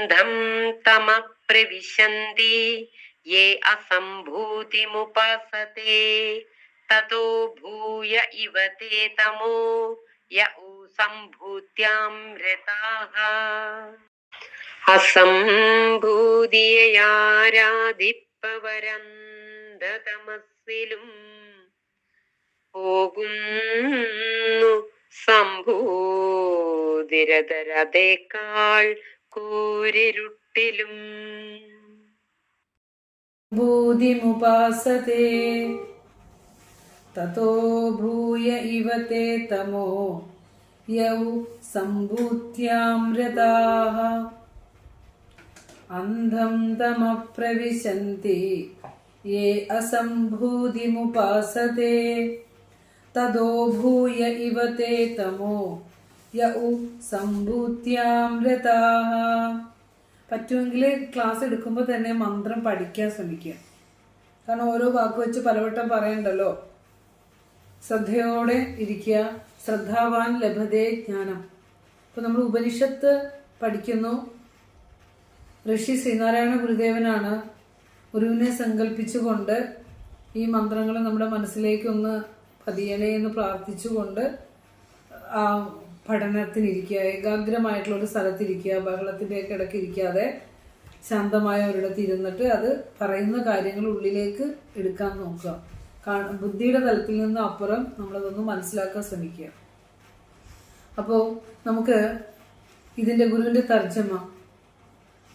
अन्धं तम प्रविशन्ति ये असम्भूतिमुपासते ततो भूय इव ते तमो य सम्भूत्यामृताः അസംഭൂതിയാരാധിപ്പവരന്ധതമസ്സിലും പോകുന്നു സംഭൂതിരതരതേക്കാൾ കൂരിരുട്ടിലും ഭൂതിമുപാസതേ തതോ ഭൂയ ഇവ തേ തമോ യൗ സംഭൂത്യാമൃതാഃ അന്ധം തമപ്രവിശന്തി യേ അസംഭൂതിമുപാസതേ തതോ ഭൂയ ഇവ തേ തമോ യൗ സംഭൂത്യാമൃതാഃ. പറ്റുമെങ്കിൽ ക്ലാസ് എടുക്കുമ്പോൾ തന്നെ മന്ത്രം പഠിക്കാൻ ശ്രമിക്കുക. കാരണം ഓരോ വാക്ക് വെച്ച് പലവട്ടം പറയണ്ടല്ലോ. ശ്രദ്ധയോടെ ഇരിക്കുക. ശ്രദ്ധാവാൻ ലഭതേ ജ്ഞാനം. ഇപ്പം നമ്മൾ ഉപനിഷത്ത് പഠിക്കുന്നു. ഋഷി ശ്രീനാരായണ ഗുരുദേവനാണ് ഗുരുവിനെ സങ്കല്പിച്ചുകൊണ്ട് ഈ മന്ത്രങ്ങൾ നമ്മുടെ മനസ്സിലേക്കൊന്ന് പതിയണേ എന്ന് പ്രാർത്ഥിച്ചുകൊണ്ട് ആ പഠനത്തിനിരിക്കുക. ഏകാഗ്രമായിട്ടുള്ള ഒരു സ്ഥലത്തിരിക്കുക. ബഹളത്തിൻ്റെയൊക്കെ ഇടയ്ക്ക് ഇരിക്കാതെ ശാന്തമായ ഒരിടത്ത് ഇരുന്നിട്ട് അത് പറയുന്ന കാര്യങ്ങൾ ഉള്ളിലേക്ക് എടുക്കാൻ നോക്കുക. ബുദ്ധിയുടെ തലത്തിൽ നിന്ന് അപ്പുറം നമ്മളതൊന്ന് മനസ്സിലാക്കാൻ ശ്രമിക്കുക. അപ്പോൾ നമുക്ക് ഇതിൻ്റെ ഗുരുവിൻ്റെ തർജ്ജമ.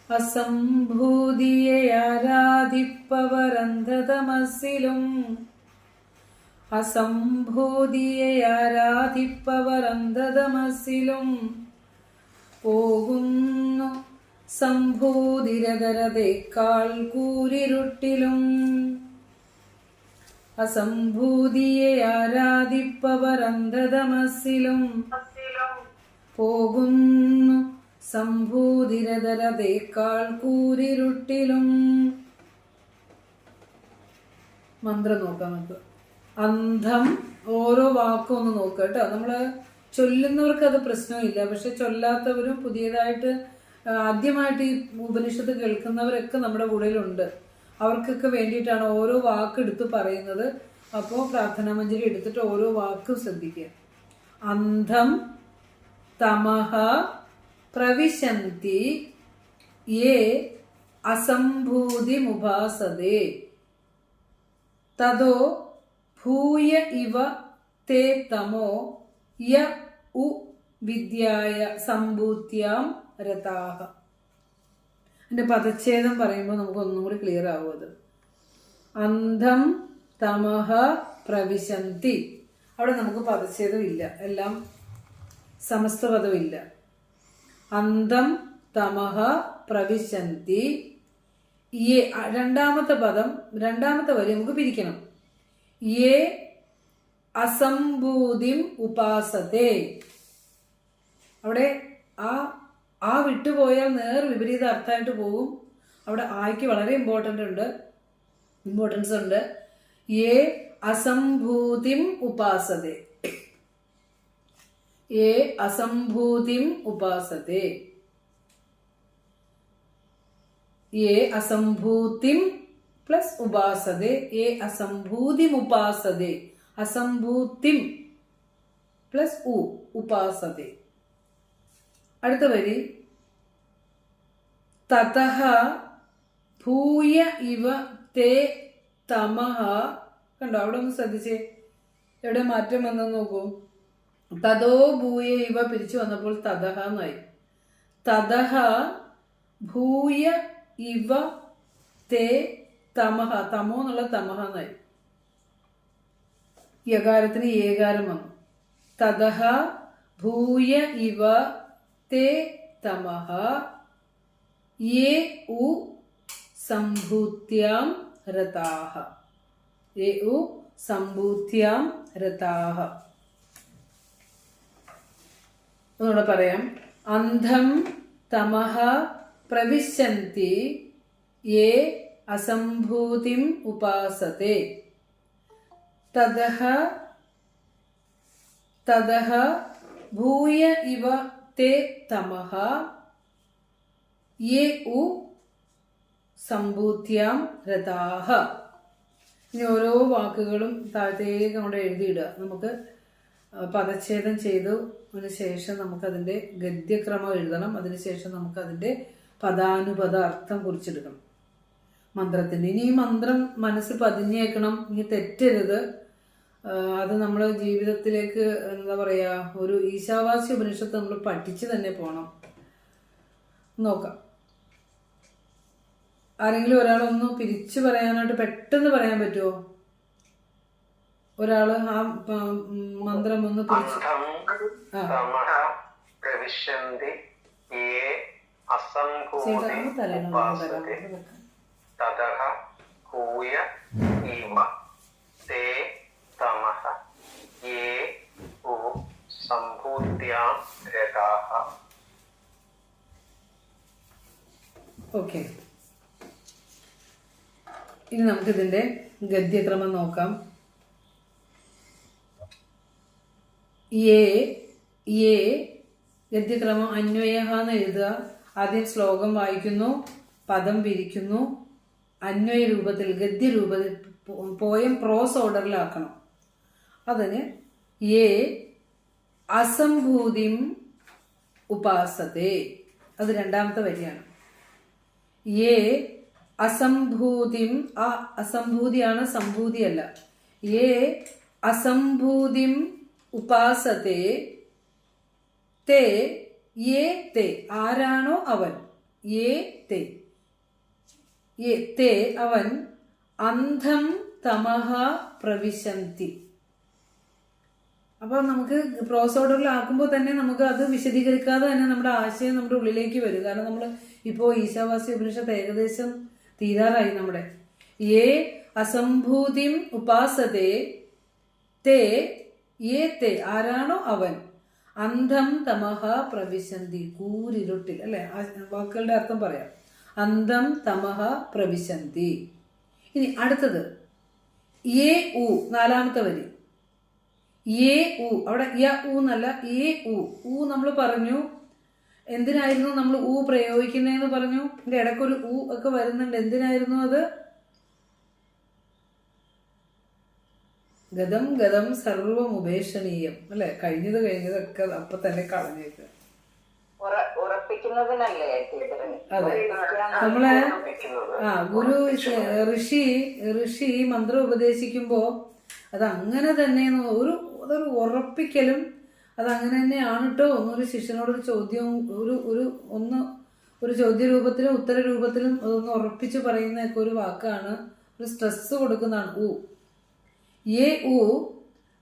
അസംഭൂതിയാരാധിപ്പവരന്ധതമസ്സിലും അസംഭൂതിയാരാധിപ്പവരന്ധതമസ്സിലും പോകുന്നു സംഭൂതിരതരതേക്കാൾ കൂരിരുട്ടിലും. അസംഭൂതിയാരാധിപ്പവരന്ധതമസ്സിലും പോകുന്നു സംഭൂതിരതരതേക്കാൾ കൂരിരുട്ടിലും. മന്ത്രം നോക്കാം നമുക്ക്. അന്ധം, ഓരോ വാക്കും ഒന്ന് നോക്കുക കേട്ടോ. നമ്മൾ ചൊല്ലുന്നവർക്ക് അത് പ്രശ്നമില്ല. പക്ഷെ ചൊല്ലാത്തവരും പുതിയതായിട്ട് ആദ്യമായിട്ട് ഈ ഉപനിഷത്ത് കേൾക്കുന്നവരൊക്കെ നമ്മുടെ കൂടെയിലുണ്ട്. അവർക്കൊക്കെ വേണ്ടിയിട്ടാണ് ഓരോ വാക്ക് എടുത്ത് പറയുന്നത്. അപ്പോൾ പ്രാർത്ഥനാ മഞ്ജരി എടുത്തിട്ട് ഓരോ വാക്കും ശ്രദ്ധിക്കുക. അന്ധം തമഹ പ്രവിശന്തി യേ അസംഭൂതിമുപാസതേ തതോ ഭൂയ ഇവ തേ തമോ യ ഉ വിദ്യായ സംഭൂത്യാം രതാഹ. എൻ്റെ പദച്ഛേദം പറയുമ്പോൾ നമുക്ക് ഒന്നും കൂടി ക്ലിയർ ആവും അത്. അന്ധം തമഹ പ്രവിശന്തി. അവിടെ നമുക്ക് പദച്ഛേദം ഇല്ല, എല്ലാം സമസ്ത പദമില്ല. അന്ധം തമഹ പ്രവിശന്തി യേ. രണ്ടാമത്തെ പദം, രണ്ടാമത്തെ വരി നമുക്ക് പിരിക്കണം. യേ അസംഭൂതിം ഉപാസതേ. അവിടെ ആ വിട്ടുപോയാൽ നേർ വിപരീത അർത്ഥമായിട്ട് പോകും. അവിടെ ആയ്ക്ക് വളരെ ഇമ്പോർട്ടൻസ് ഉണ്ട്. യേ അസംഭൂതിം ഉപാസതേ. യേ അസംഭൂതിം ഉപാസതേ. യേ അസംഭൂതിം പ്ലസ് ഉപാസതേ. യേ അസംഭൂതിം ഉപാസതേ. അസംഭൂതിം പ്ലസ് ഉപാസതേ. അടുത്ത വരി തതഹ ഭൂയ ഇവ തേ തമഹ. കണ്ടോ, അവിടെ ഒന്ന് ശ്രദ്ധിച്ചേ, എവിടെ മാറ്റം വന്നെന്ന് നോക്കൂ. തതോ ഭൂയ ഇവ പിരിച്ചു വന്നപ്പോൾ തതഹ എന്നായി. തതഹ ഭൂയ ഇവ തേ തമഹ. തമോ എന്നുള്ള തമഹ എന്നായി. യകാരത്തിന് ഏകാരം വന്നു. തതഹ ഭൂയ ഇവ തേ തമഹ യേ ഉ സംഭൂത്യാം രതാഹ. യേ ഉ സംഭൂത്യാം രതാഹ. ഒന്നുകൂടെ പറയാം. അന്ധം തമഹ പ്രവിശന്തി യേ അസംഭൂതിം ഉപാസതേ തതഹ ഭൂയ ഇവ തേ തമഹ യേ ഉ സംഭൂത്യാം രഥാഹ. ഇനി ഓരോ വാക്കുകളും താഴത്തേക്ക് അങ്ങോട്ട് എഴുതിയിടുക. നമുക്ക് പദച്ഛേദം ചെയ്തു ശേഷം നമുക്കതിൻ്റെ ഗദ്യക്രമം എഴുതണം. അതിനുശേഷം നമുക്കതിൻ്റെ പദാനുപദ അർത്ഥം കുറിച്ചെടുക്കണം മന്ത്രത്തിന്. ഇനി ഈ മന്ത്രം മനസ്സിൽ പതിഞ്ഞേക്കണം, ഇനി തെറ്റരുത്. അത് നമ്മൾ ജീവിതത്തിലേക്ക് എന്താ പറയുക, ഒരു ഈശാവാസ്യ ഉപനിഷത്ത് നമ്മൾ പഠിച്ച് തന്നെ പോകണം. നോക്കാം. ആരെങ്കിലും ഒരാളൊന്ന് പിരിച്ചു പറയാനായിട്ട് പെട്ടെന്ന് പറയാൻ പറ്റുമോ? ഒരാള് ആ മന്ത്രം ഒന്ന് പിരിച്ചു. ഓക്കെ, ഇനി നമുക്കിതിന്റെ ഗദ്യക്രമം നോക്കാം. ഗദ്യക്രമം അന്വയ എന്ന് എഴുതുക. ആദ്യം ശ്ലോകം വായിക്കുന്നു, പദം പിരിക്കുന്നു, അന്വയ രൂപത്തിൽ ഗദ്യരൂപത്തിൽ പോയം പ്രോസ് ഓർഡറിലാക്കണം. അതിന് അസംഭൂതിം ഉപാസത്തെ, അത് രണ്ടാമത്തെ വരിയാണ്. അസംഭൂതിം, ആ അസംഭൂതിയാണ്, സംഭൂതിയല്ല. അസംഭൂതിം ഉപാസത്തെ തേ തേ, ആരാണോ അവൻ, തേ അവൻ അന്ധം തമഹ പ്രവിശന്തി. അപ്പോൾ നമുക്ക് പ്രോസ് ഓർഡറിലാക്കുമ്പോൾ തന്നെ നമുക്ക് അത് വിശദീകരിക്കാതെ തന്നെ നമ്മുടെ ആശയം നമ്മുടെ ഉള്ളിലേക്ക് വരും. കാരണം നമ്മൾ ഇപ്പോൾ ഈശാവാസ്യ ഉപനിഷത്ത് ഏകദേശം തീരാറായി. നമ്മുടെ അസംഭൂതിം ഉപാസത്തെ തേ തേ, ആരാണോ അവൻ അന്ധം തമഹ പ്രവിശന്തി, കൂരിരുട്ടിൽ, അല്ലെ? വാക്കുകളുടെ അർത്ഥം പറയാം. അന്ധം തമഹ പ്രവിശന്തി. ഇനി അടുത്തത് നാലാമത്തെ വരി. അവിടെ എന്നല്ല, നമ്മൾ പറഞ്ഞു. എന്തിനായിരുന്നു നമ്മൾ പ്രയോഗിക്കുന്നതെന്ന് പറഞ്ഞു. ഇതിന്റെ ഇടയ്ക്കൊരു ഒക്കെ വരുന്നുണ്ട്. എന്തിനായിരുന്നു അത്? ഗതം ഗതം സർവം ഉപേക്ഷണീയം, അല്ലെ? കഴിഞ്ഞതൊക്കെ അപ്പൊ തന്നെ കളഞ്ഞേക്ക്. അതെ, നമ്മളെ ഗുരു ഋഷി മന്ത്രം ഉപദേശിക്കുമ്പോ അത് അങ്ങനെ തന്നെ അതൊരു ഉറപ്പിക്കലും, അത് അങ്ങനെ തന്നെയാണ് കേട്ടോ. ഒന്നൊരു ശിഷ്യനോടൊരു ചോദ്യവും ഒരു ചോദ്യ രൂപത്തിലും ഉത്തര രൂപത്തിലും അതൊന്ന് ഉറപ്പിച്ച് പറയുന്നതൊക്കെ ഒരു വാക്കാണ്. ഒരു സ്ട്രെസ് കൊടുക്കുന്നതാണ്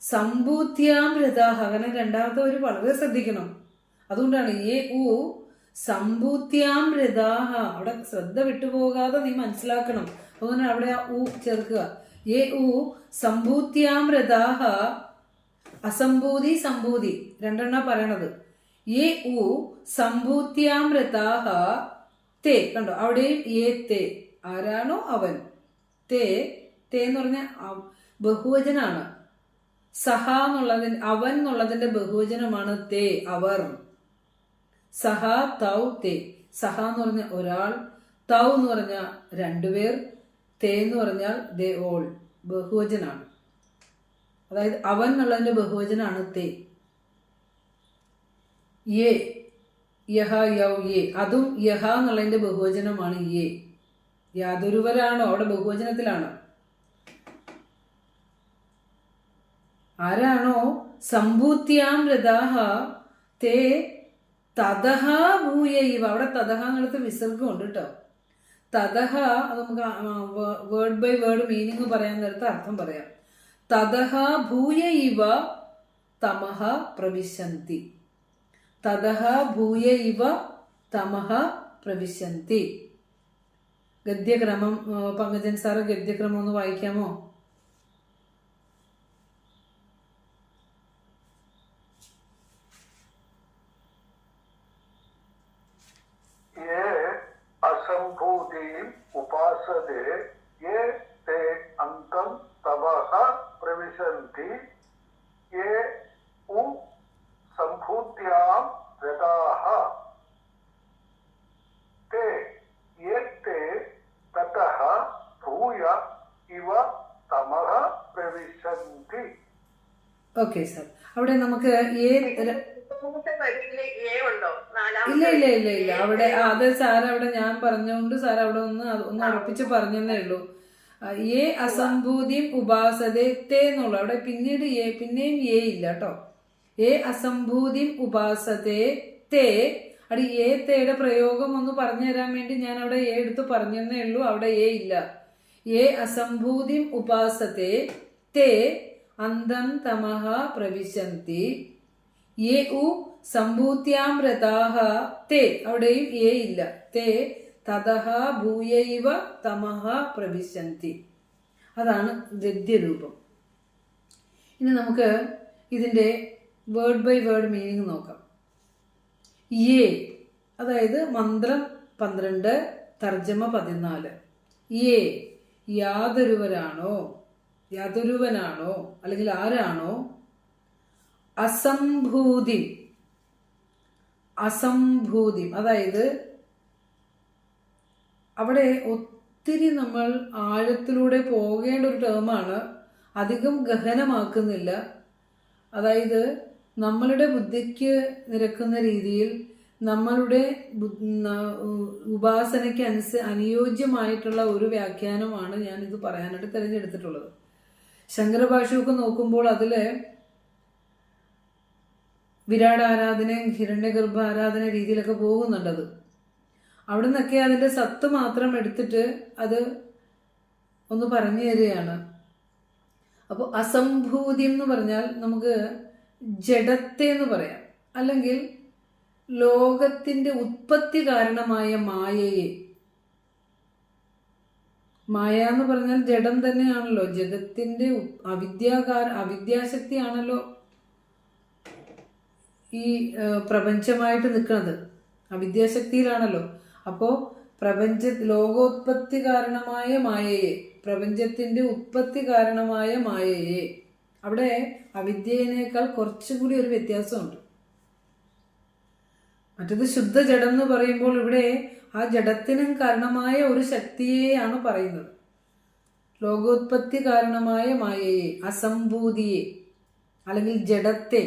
സംഭൂത്യാം രഥാഹ. കാരണം രണ്ടാമത്തെ ഒരു വളരെ ശ്രദ്ധിക്കണം. അതുകൊണ്ടാണ് സംഭൂത്യാം രഥാഹ. അവിടെ ശ്രദ്ധ വിട്ടുപോകാതെ നീ മനസ്സിലാക്കണം. അതുകൊണ്ട് അവിടെ ചേർക്കുക. സംഭൂത്യാം രഥാഹ. അസംഭൂതി സംഭൂതി രണ്ടെണ്ണ പറയണത്. സംഭൂത്യാം രഥാഹ തേ, കണ്ടോ? അവിടെയും തേ, ആരാണോ അവൻ. തേ എന്ന് പറഞ്ഞ ബഹുവചനാണ്. സഹ എന്നുള്ളതിന്, അവൻ എന്നുള്ളതിന്റെ ബഹുവചനമാണ് തേ, അവർ. സഹ തൗ തേ. സഹ എന്ന് പറഞ്ഞ ഒരാൾ, തൗ എന്ന് പറഞ്ഞ രണ്ടുപേർ, തേ എന്ന് പറഞ്ഞാൽ ദേ ഓൾ, ബഹുവചനാണ്. അതായത് അവൻ എന്നുള്ളതിന്റെ ബഹുവചനാണ് തേ. യഹ യൗ അതും യഹ എന്നുള്ളതിന്റെ ബഹുവചനമാണ് യാതൊരുവരാണോ, അവിടെ ബഹുവചനത്തിലാണ്. ആരാണോ സംഭൂത്യാം രഥാഹ തേ തതഹ ഭൂയ ഇവ. അവിടെ തതഹ എന്നുള്ളത് വിസർഗമുണ്ട് കേട്ടോ. തതഹ, അത് നമുക്ക് വേർഡ് ബൈ വേർഡ് മീനിങ് പറയാൻ നേരത്തെ അർത്ഥം പറയാം. തതഹ ഭൂയ ഇവ തമഹ പ്രവിശന്തി. തതഹ ഭൂയ ഇവ തമഹ പ്രവിശന്തി. ഗദ്യക്രമം പങ്കജൻ സാറ് ഗദ്യക്രമം ഒന്ന് വായിക്കാമോ? असंभूतिम उपासते ये ते अंतम तमः प्रविशन्ति ये उ संभूत्याम रताः ते ഓക്കെ സാർ. അവിടെ നമുക്ക് ഏ മൂന്നാമത്തെ വരിയില് എ ഉണ്ടോ? ഇല്ല ഇല്ല ഇല്ല ഇല്ല അവിടെ അത് സാർ അവിടെ ഞാൻ പറഞ്ഞുകൊണ്ട് സാർ അവിടെ ഒന്ന് ഉറപ്പിച്ച് പറഞ്ഞതേ ഉള്ളൂ. ഏ അസംഭൂതിയും ഉപാസതേ തേ എന്നുള്ള അവിടെ പിന്നീട് പിന്നെയും ഏ ഇല്ല കേട്ടോ. ഏ അസംഭൂതിയും ഉപാസതേ തേ. അവിടെ ഏ തേയുടെ പ്രയോഗം ഒന്ന് പറഞ്ഞു തരാൻ വേണ്ടി ഞാൻ അവിടെ ഏ എടുത്ത് പറഞ്ഞതേ ഉള്ളൂ. അവിടെ ഏ ഇല്ല. ഏ അസംഭൂതിയും ഉപാസതേ തേ അന്തം തമഹ പ്രവിശന്തി. യേ ഉ സംഭൂത്യാം രതാഹ തേ. അവിടെയും ഏ ഇല്ല. തേ തതഹ ഭൂയൈവ തമഹ പ്രവിശന്തി. അതാണ് ഗദ്യരൂപം. ഇനി നമുക്ക് ഇതിൻ്റെ വേർഡ് ബൈ വേർഡ് മീനിങ് നോക്കാം. യേ അതായത് മന്ത്രം 12, തർജ്ജമ 14. യേ യാതൊരുവനാണോ അല്ലെങ്കിൽ ആരാണോ. അസംഭൂതി അതായത് അവിടെ ഒത്തിരി നമ്മൾ ആഴത്തിലൂടെ പോകേണ്ട ഒരു ടേമാണ്. അധികം ഗഹനമാക്കുന്നില്ല. അതായത് നമ്മളുടെ ബുദ്ധിക്ക് നിരക്കുന്ന രീതിയിൽ നമ്മളുടെ ഉപാസനയ്ക്ക് അനുയോജ്യമായിട്ടുള്ള ഒരു വ്യാഖ്യാനമാണ് ഞാൻ ഇത് പറയാനായിട്ട് തിരഞ്ഞെടുത്തിട്ടുള്ളത്. ശങ്കരഭാഷ്യമൊക്കെ നോക്കുമ്പോൾ അതില് വിരാട് ആരാധനയും ഹിരണ്യഗർഭ ആരാധന രീതിയിലൊക്കെ പോകുന്നുണ്ടത്. അവിടെ നിന്നൊക്കെ അതിന്റെ സത്ത് മാത്രം എടുത്തിട്ട് അത് ഒന്ന് പറഞ്ഞു തരികയാണ്. അപ്പോൾ അസംഭൂതി എന്ന് പറഞ്ഞാൽ നമുക്ക് ജഡത്തെ എന്ന് പറയാം, അല്ലെങ്കിൽ ലോകത്തിന്റെ ഉത്പത്തി കാരണമായ മായയെ. മായ എന്ന് പറഞ്ഞാൽ ജഡം തന്നെയാണല്ലോ. ജഗത്തിന്റെ അവിദ്യാശക്തിയാണല്ലോ ഈ പ്രപഞ്ചമായിട്ട് നിൽക്കുന്നത്. അവിദ്യാശക്തിയിലാണല്ലോ. അപ്പോ ലോകോത്പത്തി കാരണമായ മായയെ, പ്രപഞ്ചത്തിന്റെ ഉത്പത്തി കാരണമായ മായയെ. അവിടെ അവിദ്യയേക്കാൾ കുറച്ചുകൂടി ഒരു വ്യത്യാസമുണ്ട്. മറ്റത് ശുദ്ധ ജഡം എന്ന് പറയുമ്പോൾ ഇവിടെ ആ ജഡത്തിനും കാരണമായ ഒരു ശക്തിയെയാണ് പറയുന്നത്. ലോകോത്പത്തി കാരണമായ മായയെ, അസംഭൂതിയെ, അല്ലെങ്കിൽ ജഡത്തെ,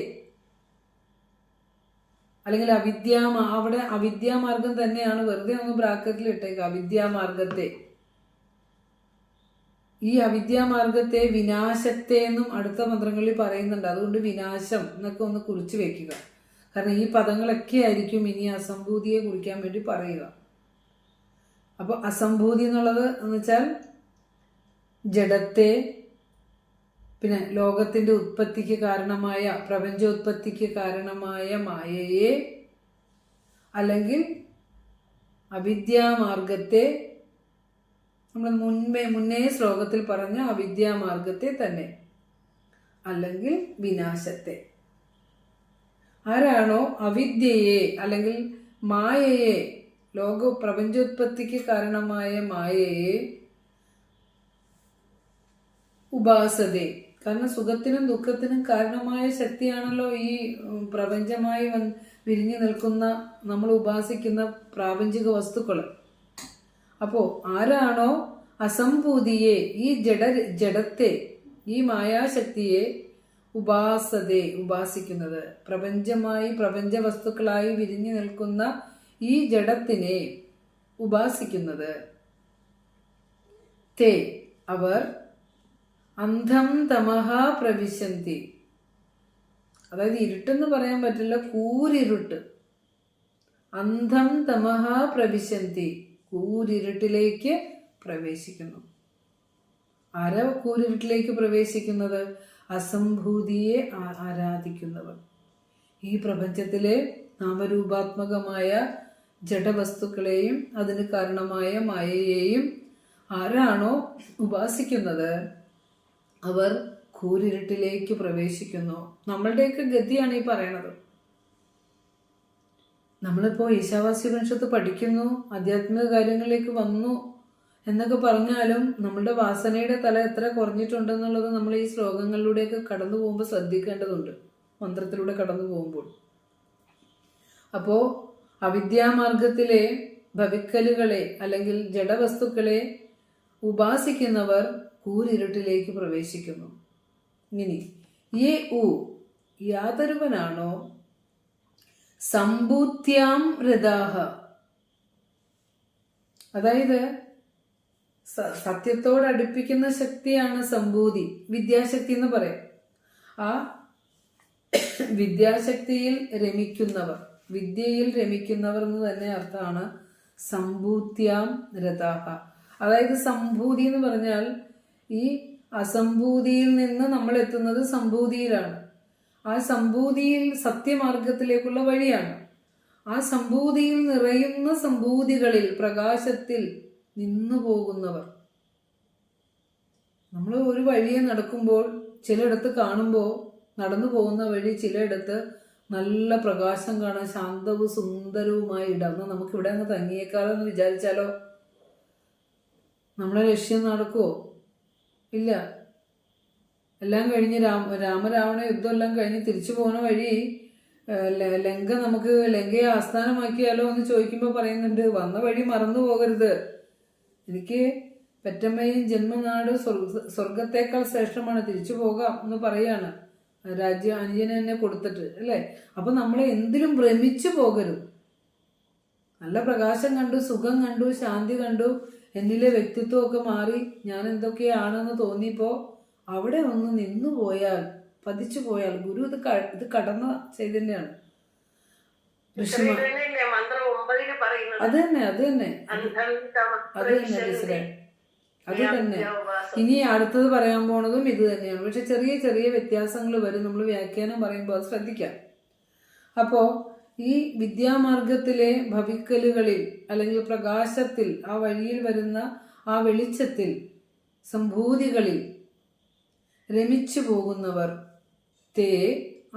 അല്ലെങ്കിൽ അവിടെ അവിദ്യാമാർഗം തന്നെയാണ്. വെറുതെ ഒന്ന് ബ്രാക്കറ്റിൽ ഇട്ടേക്ക്, അവിദ്യാമാർഗത്തെ. ഈ അവിദ്യാമാർഗത്തെ വിനാശത്തെ എന്നും അടുത്ത മന്ത്രങ്ങളിൽ പറയുന്നുണ്ട്. അതുകൊണ്ട് വിനാശം എന്നൊക്കെ ഒന്ന് കുറിച്ച് വെക്കുക. കാരണം ഈ പദങ്ങളൊക്കെ ആയിരിക്കും ഇനി അസംഭൂതിയെ കുറിക്കാൻ വേണ്ടി പറയുക. അപ്പൊ അസംഭൂതി എന്നുള്ളത് എന്ന് വെച്ചാൽ ജഡത്തെ, പിന്നെ ലോകത്തിന്റെ ഉത്പത്തിക്ക് കാരണമായ, പ്രപഞ്ചോത്പത്തിക്ക് കാരണമായ മായയെ, അല്ലെങ്കിൽ അവിദ്യാമാർഗത്തെ, നമ്മൾ മുന്നേ ശ്ലോകത്തിൽ പറഞ്ഞ അവിദ്യാമാർഗത്തെ തന്നെ, അല്ലെങ്കിൽ വിനാശത്തെ. ആരാണോ അവിദ്യയെ അല്ലെങ്കിൽ മായയെ, പ്രപഞ്ചോത്പത്തിക്ക് കാരണമായ മായയെ ഉപാസതേ. കാരണം സുഖത്തിനും ദുഃഖത്തിനും കാരണമായ ശക്തിയാണല്ലോ ഈ പ്രപഞ്ചമായി വിരിഞ്ഞു നിൽക്കുന്ന നമ്മൾ ഉപാസിക്കുന്ന പ്രാപഞ്ചിക വസ്തുക്കൾ. അപ്പോ ആരാണോ അസംഭൂതിയെ, ഈ ജഡത്തെ, ഈ മായാശക്തിയെ ഉപാസിക്കുന്നത്, പ്രപഞ്ച വസ്തുക്കളായി വിരിഞ്ഞു നിൽക്കുന്ന ഈ ജഡത്തിനെ ഉപാസിക്കുന്നത്, തേ അവർ അന്ധം തമഹ പ്രവിശന്തി. അതായത് ഇരുട്ടെന്ന് പറയാൻ പറ്റില്ല, കൂരിരുട്ട്. അന്ധം തമഹ പ്രവിശന്തി, കൂരിരുട്ടിലേക്ക് പ്രവേശിക്കുന്നു. ആരാ കൂരിരുട്ടിലേക്ക് പ്രവേശിക്കുന്നത്? അസംഭൂതിയെ ആരാധിക്കുന്നവർ. ഈ പ്രപഞ്ചത്തിലെ നാമരൂപാത്മകമായ ജഡവസ്തുക്കളെയും അതിന് കാരണമായ മായയെയും ആരാണോ ഉപാസിക്കുന്നത് അവർ കൂരിരുട്ടിലേക്ക് പ്രവേശിക്കുന്നു. നമ്മളുടെയൊക്കെ ഗതിയാണ് ഈ പറയണത്. നമ്മളിപ്പോ ഈശാവാസ്യോപനിഷത്ത് പഠിക്കുന്നു, ആധ്യാത്മിക കാര്യങ്ങളിലേക്ക് വന്നു എന്നൊക്കെ പറഞ്ഞാലും നമ്മളുടെ വാസനയുടെ തല എത്ര കുറഞ്ഞിട്ടുണ്ടെന്നുള്ളത് നമ്മൾ ഈ ശ്ലോകങ്ങളിലൂടെയൊക്കെ കടന്നു പോകുമ്പോൾ ശ്രദ്ധിക്കേണ്ടതുണ്ട്, മന്ത്രത്തിലൂടെ കടന്നു പോകുമ്പോൾ. അപ്പോ അവിദ്യാമാർഗത്തിലെ ഭവിക്കലുകളെ അല്ലെങ്കിൽ ജഡവസ്തുക്കളെ ഉപാസിക്കുന്നവർ കൂരിരുട്ടിലേക്ക് പ്രവേശിക്കുന്നു. ഇനി യേ ഉ യാതൊരുവനാണോ സമ്പൂത്യാം രഥാഹ, അതായത് സത്യത്തോടടുപ്പിക്കുന്ന ശക്തിയാണ് സമ്പൂതി, വിദ്യാശക്തി എന്ന് പറയും. ആ വിദ്യാശക്തിയിൽ രമിക്കുന്നവർ, വിദ്യയിൽ രമിക്കുന്നവർ എന്ന് തന്നെ അർത്ഥമാണ് സമ്പൂത്യാം രഥാഹ. അതായത് സംഭൂതി എന്ന് പറഞ്ഞാൽ ഈ അസംഭൂതിയിൽ നിന്ന് നമ്മൾ എത്തുന്നത് സംഭൂതിയിലാണ്. ആ സംഭൂതിയിൽ സത്യമാർഗത്തിലേക്കുള്ള വഴിയാണ്. ആ സംഭൂതിയിൽ നിറയുന്ന സംഭൂതികളിൽ പ്രകാശത്തിൽ നിന്നു പോകുന്നവർ. നമ്മൾ ഒരു വഴിയെ നടക്കുമ്പോൾ ചിലയിടത്ത് കാണുമ്പോൾ നടന്നു പോകുന്ന വഴി ചിലയിടത്ത് നല്ല പ്രകാശം കാണാൻ ശാന്തവും സുന്ദരവുമായ ഇടം. എന്നാൽ നമുക്കിവിടെ അങ്ങ് തങ്ങിയേക്കാലോ എന്ന് വിചാരിച്ചാലോ നമ്മളെ ലക്ഷ്യം നടക്കുമോ? ഇല്ല. എല്ലാം കഴിഞ്ഞ് രാമരാവണ യുദ്ധം എല്ലാം കഴിഞ്ഞ് തിരിച്ചു പോകുന്ന വഴി ലങ്ക നമുക്ക് ലങ്കയെ ആസ്ഥാനമാക്കിയാലോ എന്ന് ചോദിക്കുമ്പോൾ പറയുന്നുണ്ട്, വന്ന വഴി മറന്നു പോകരുത്. എനിക്ക് പെറ്റമ്മയും ജന്മനാട് സ്വർഗത്തേക്കാൾ ശ്രേഷ്ഠമാണ്, തിരിച്ചു പോകാം എന്ന് പറയാണ് രാജ്യം അനുജനെ തന്നെ കൊടുത്തിട്ട്, അല്ലേ? അപ്പൊ നമ്മൾ എന്തിലും ഭ്രമിച്ചു പോകരുത്. നല്ല പ്രകാശം കണ്ടു, സുഖം കണ്ടു, ശാന്തി കണ്ടു, എന്നിലെ വ്യക്തിത്വമൊക്കെ മാറി ഞാൻ എന്തൊക്കെയാണെന്ന് തോന്നിയപ്പോ അവിടെ ഒന്ന് നിന്നു പോയാൽ, പതിച്ചു പോയാൽ, ഗുരു ഇത് കടന്ന ചൈതന്യാണ്. അത് തന്നെ അത് തന്നെ. ഇനി അടുത്തത് പറയാൻ പോണതും ഇത് തന്നെയാണ്. പക്ഷെ ചെറിയ ചെറിയ വ്യത്യാസങ്ങൾ വരും. നമ്മൾ വ്യാഖ്യാനം പറയുമ്പോൾ അത് ശ്രദ്ധിക്കാം. അപ്പോ ഈ വിദ്യാമാർഗത്തിലെ ഭവിക്കലുകളിൽ അല്ലെങ്കിൽ പ്രകാശത്തിൽ, ആ വഴിയിൽ വരുന്ന ആ വെളിച്ചത്തിൽ, സംഭൂതികളിൽ രമിച്ചു പോകുന്നവർ, തേ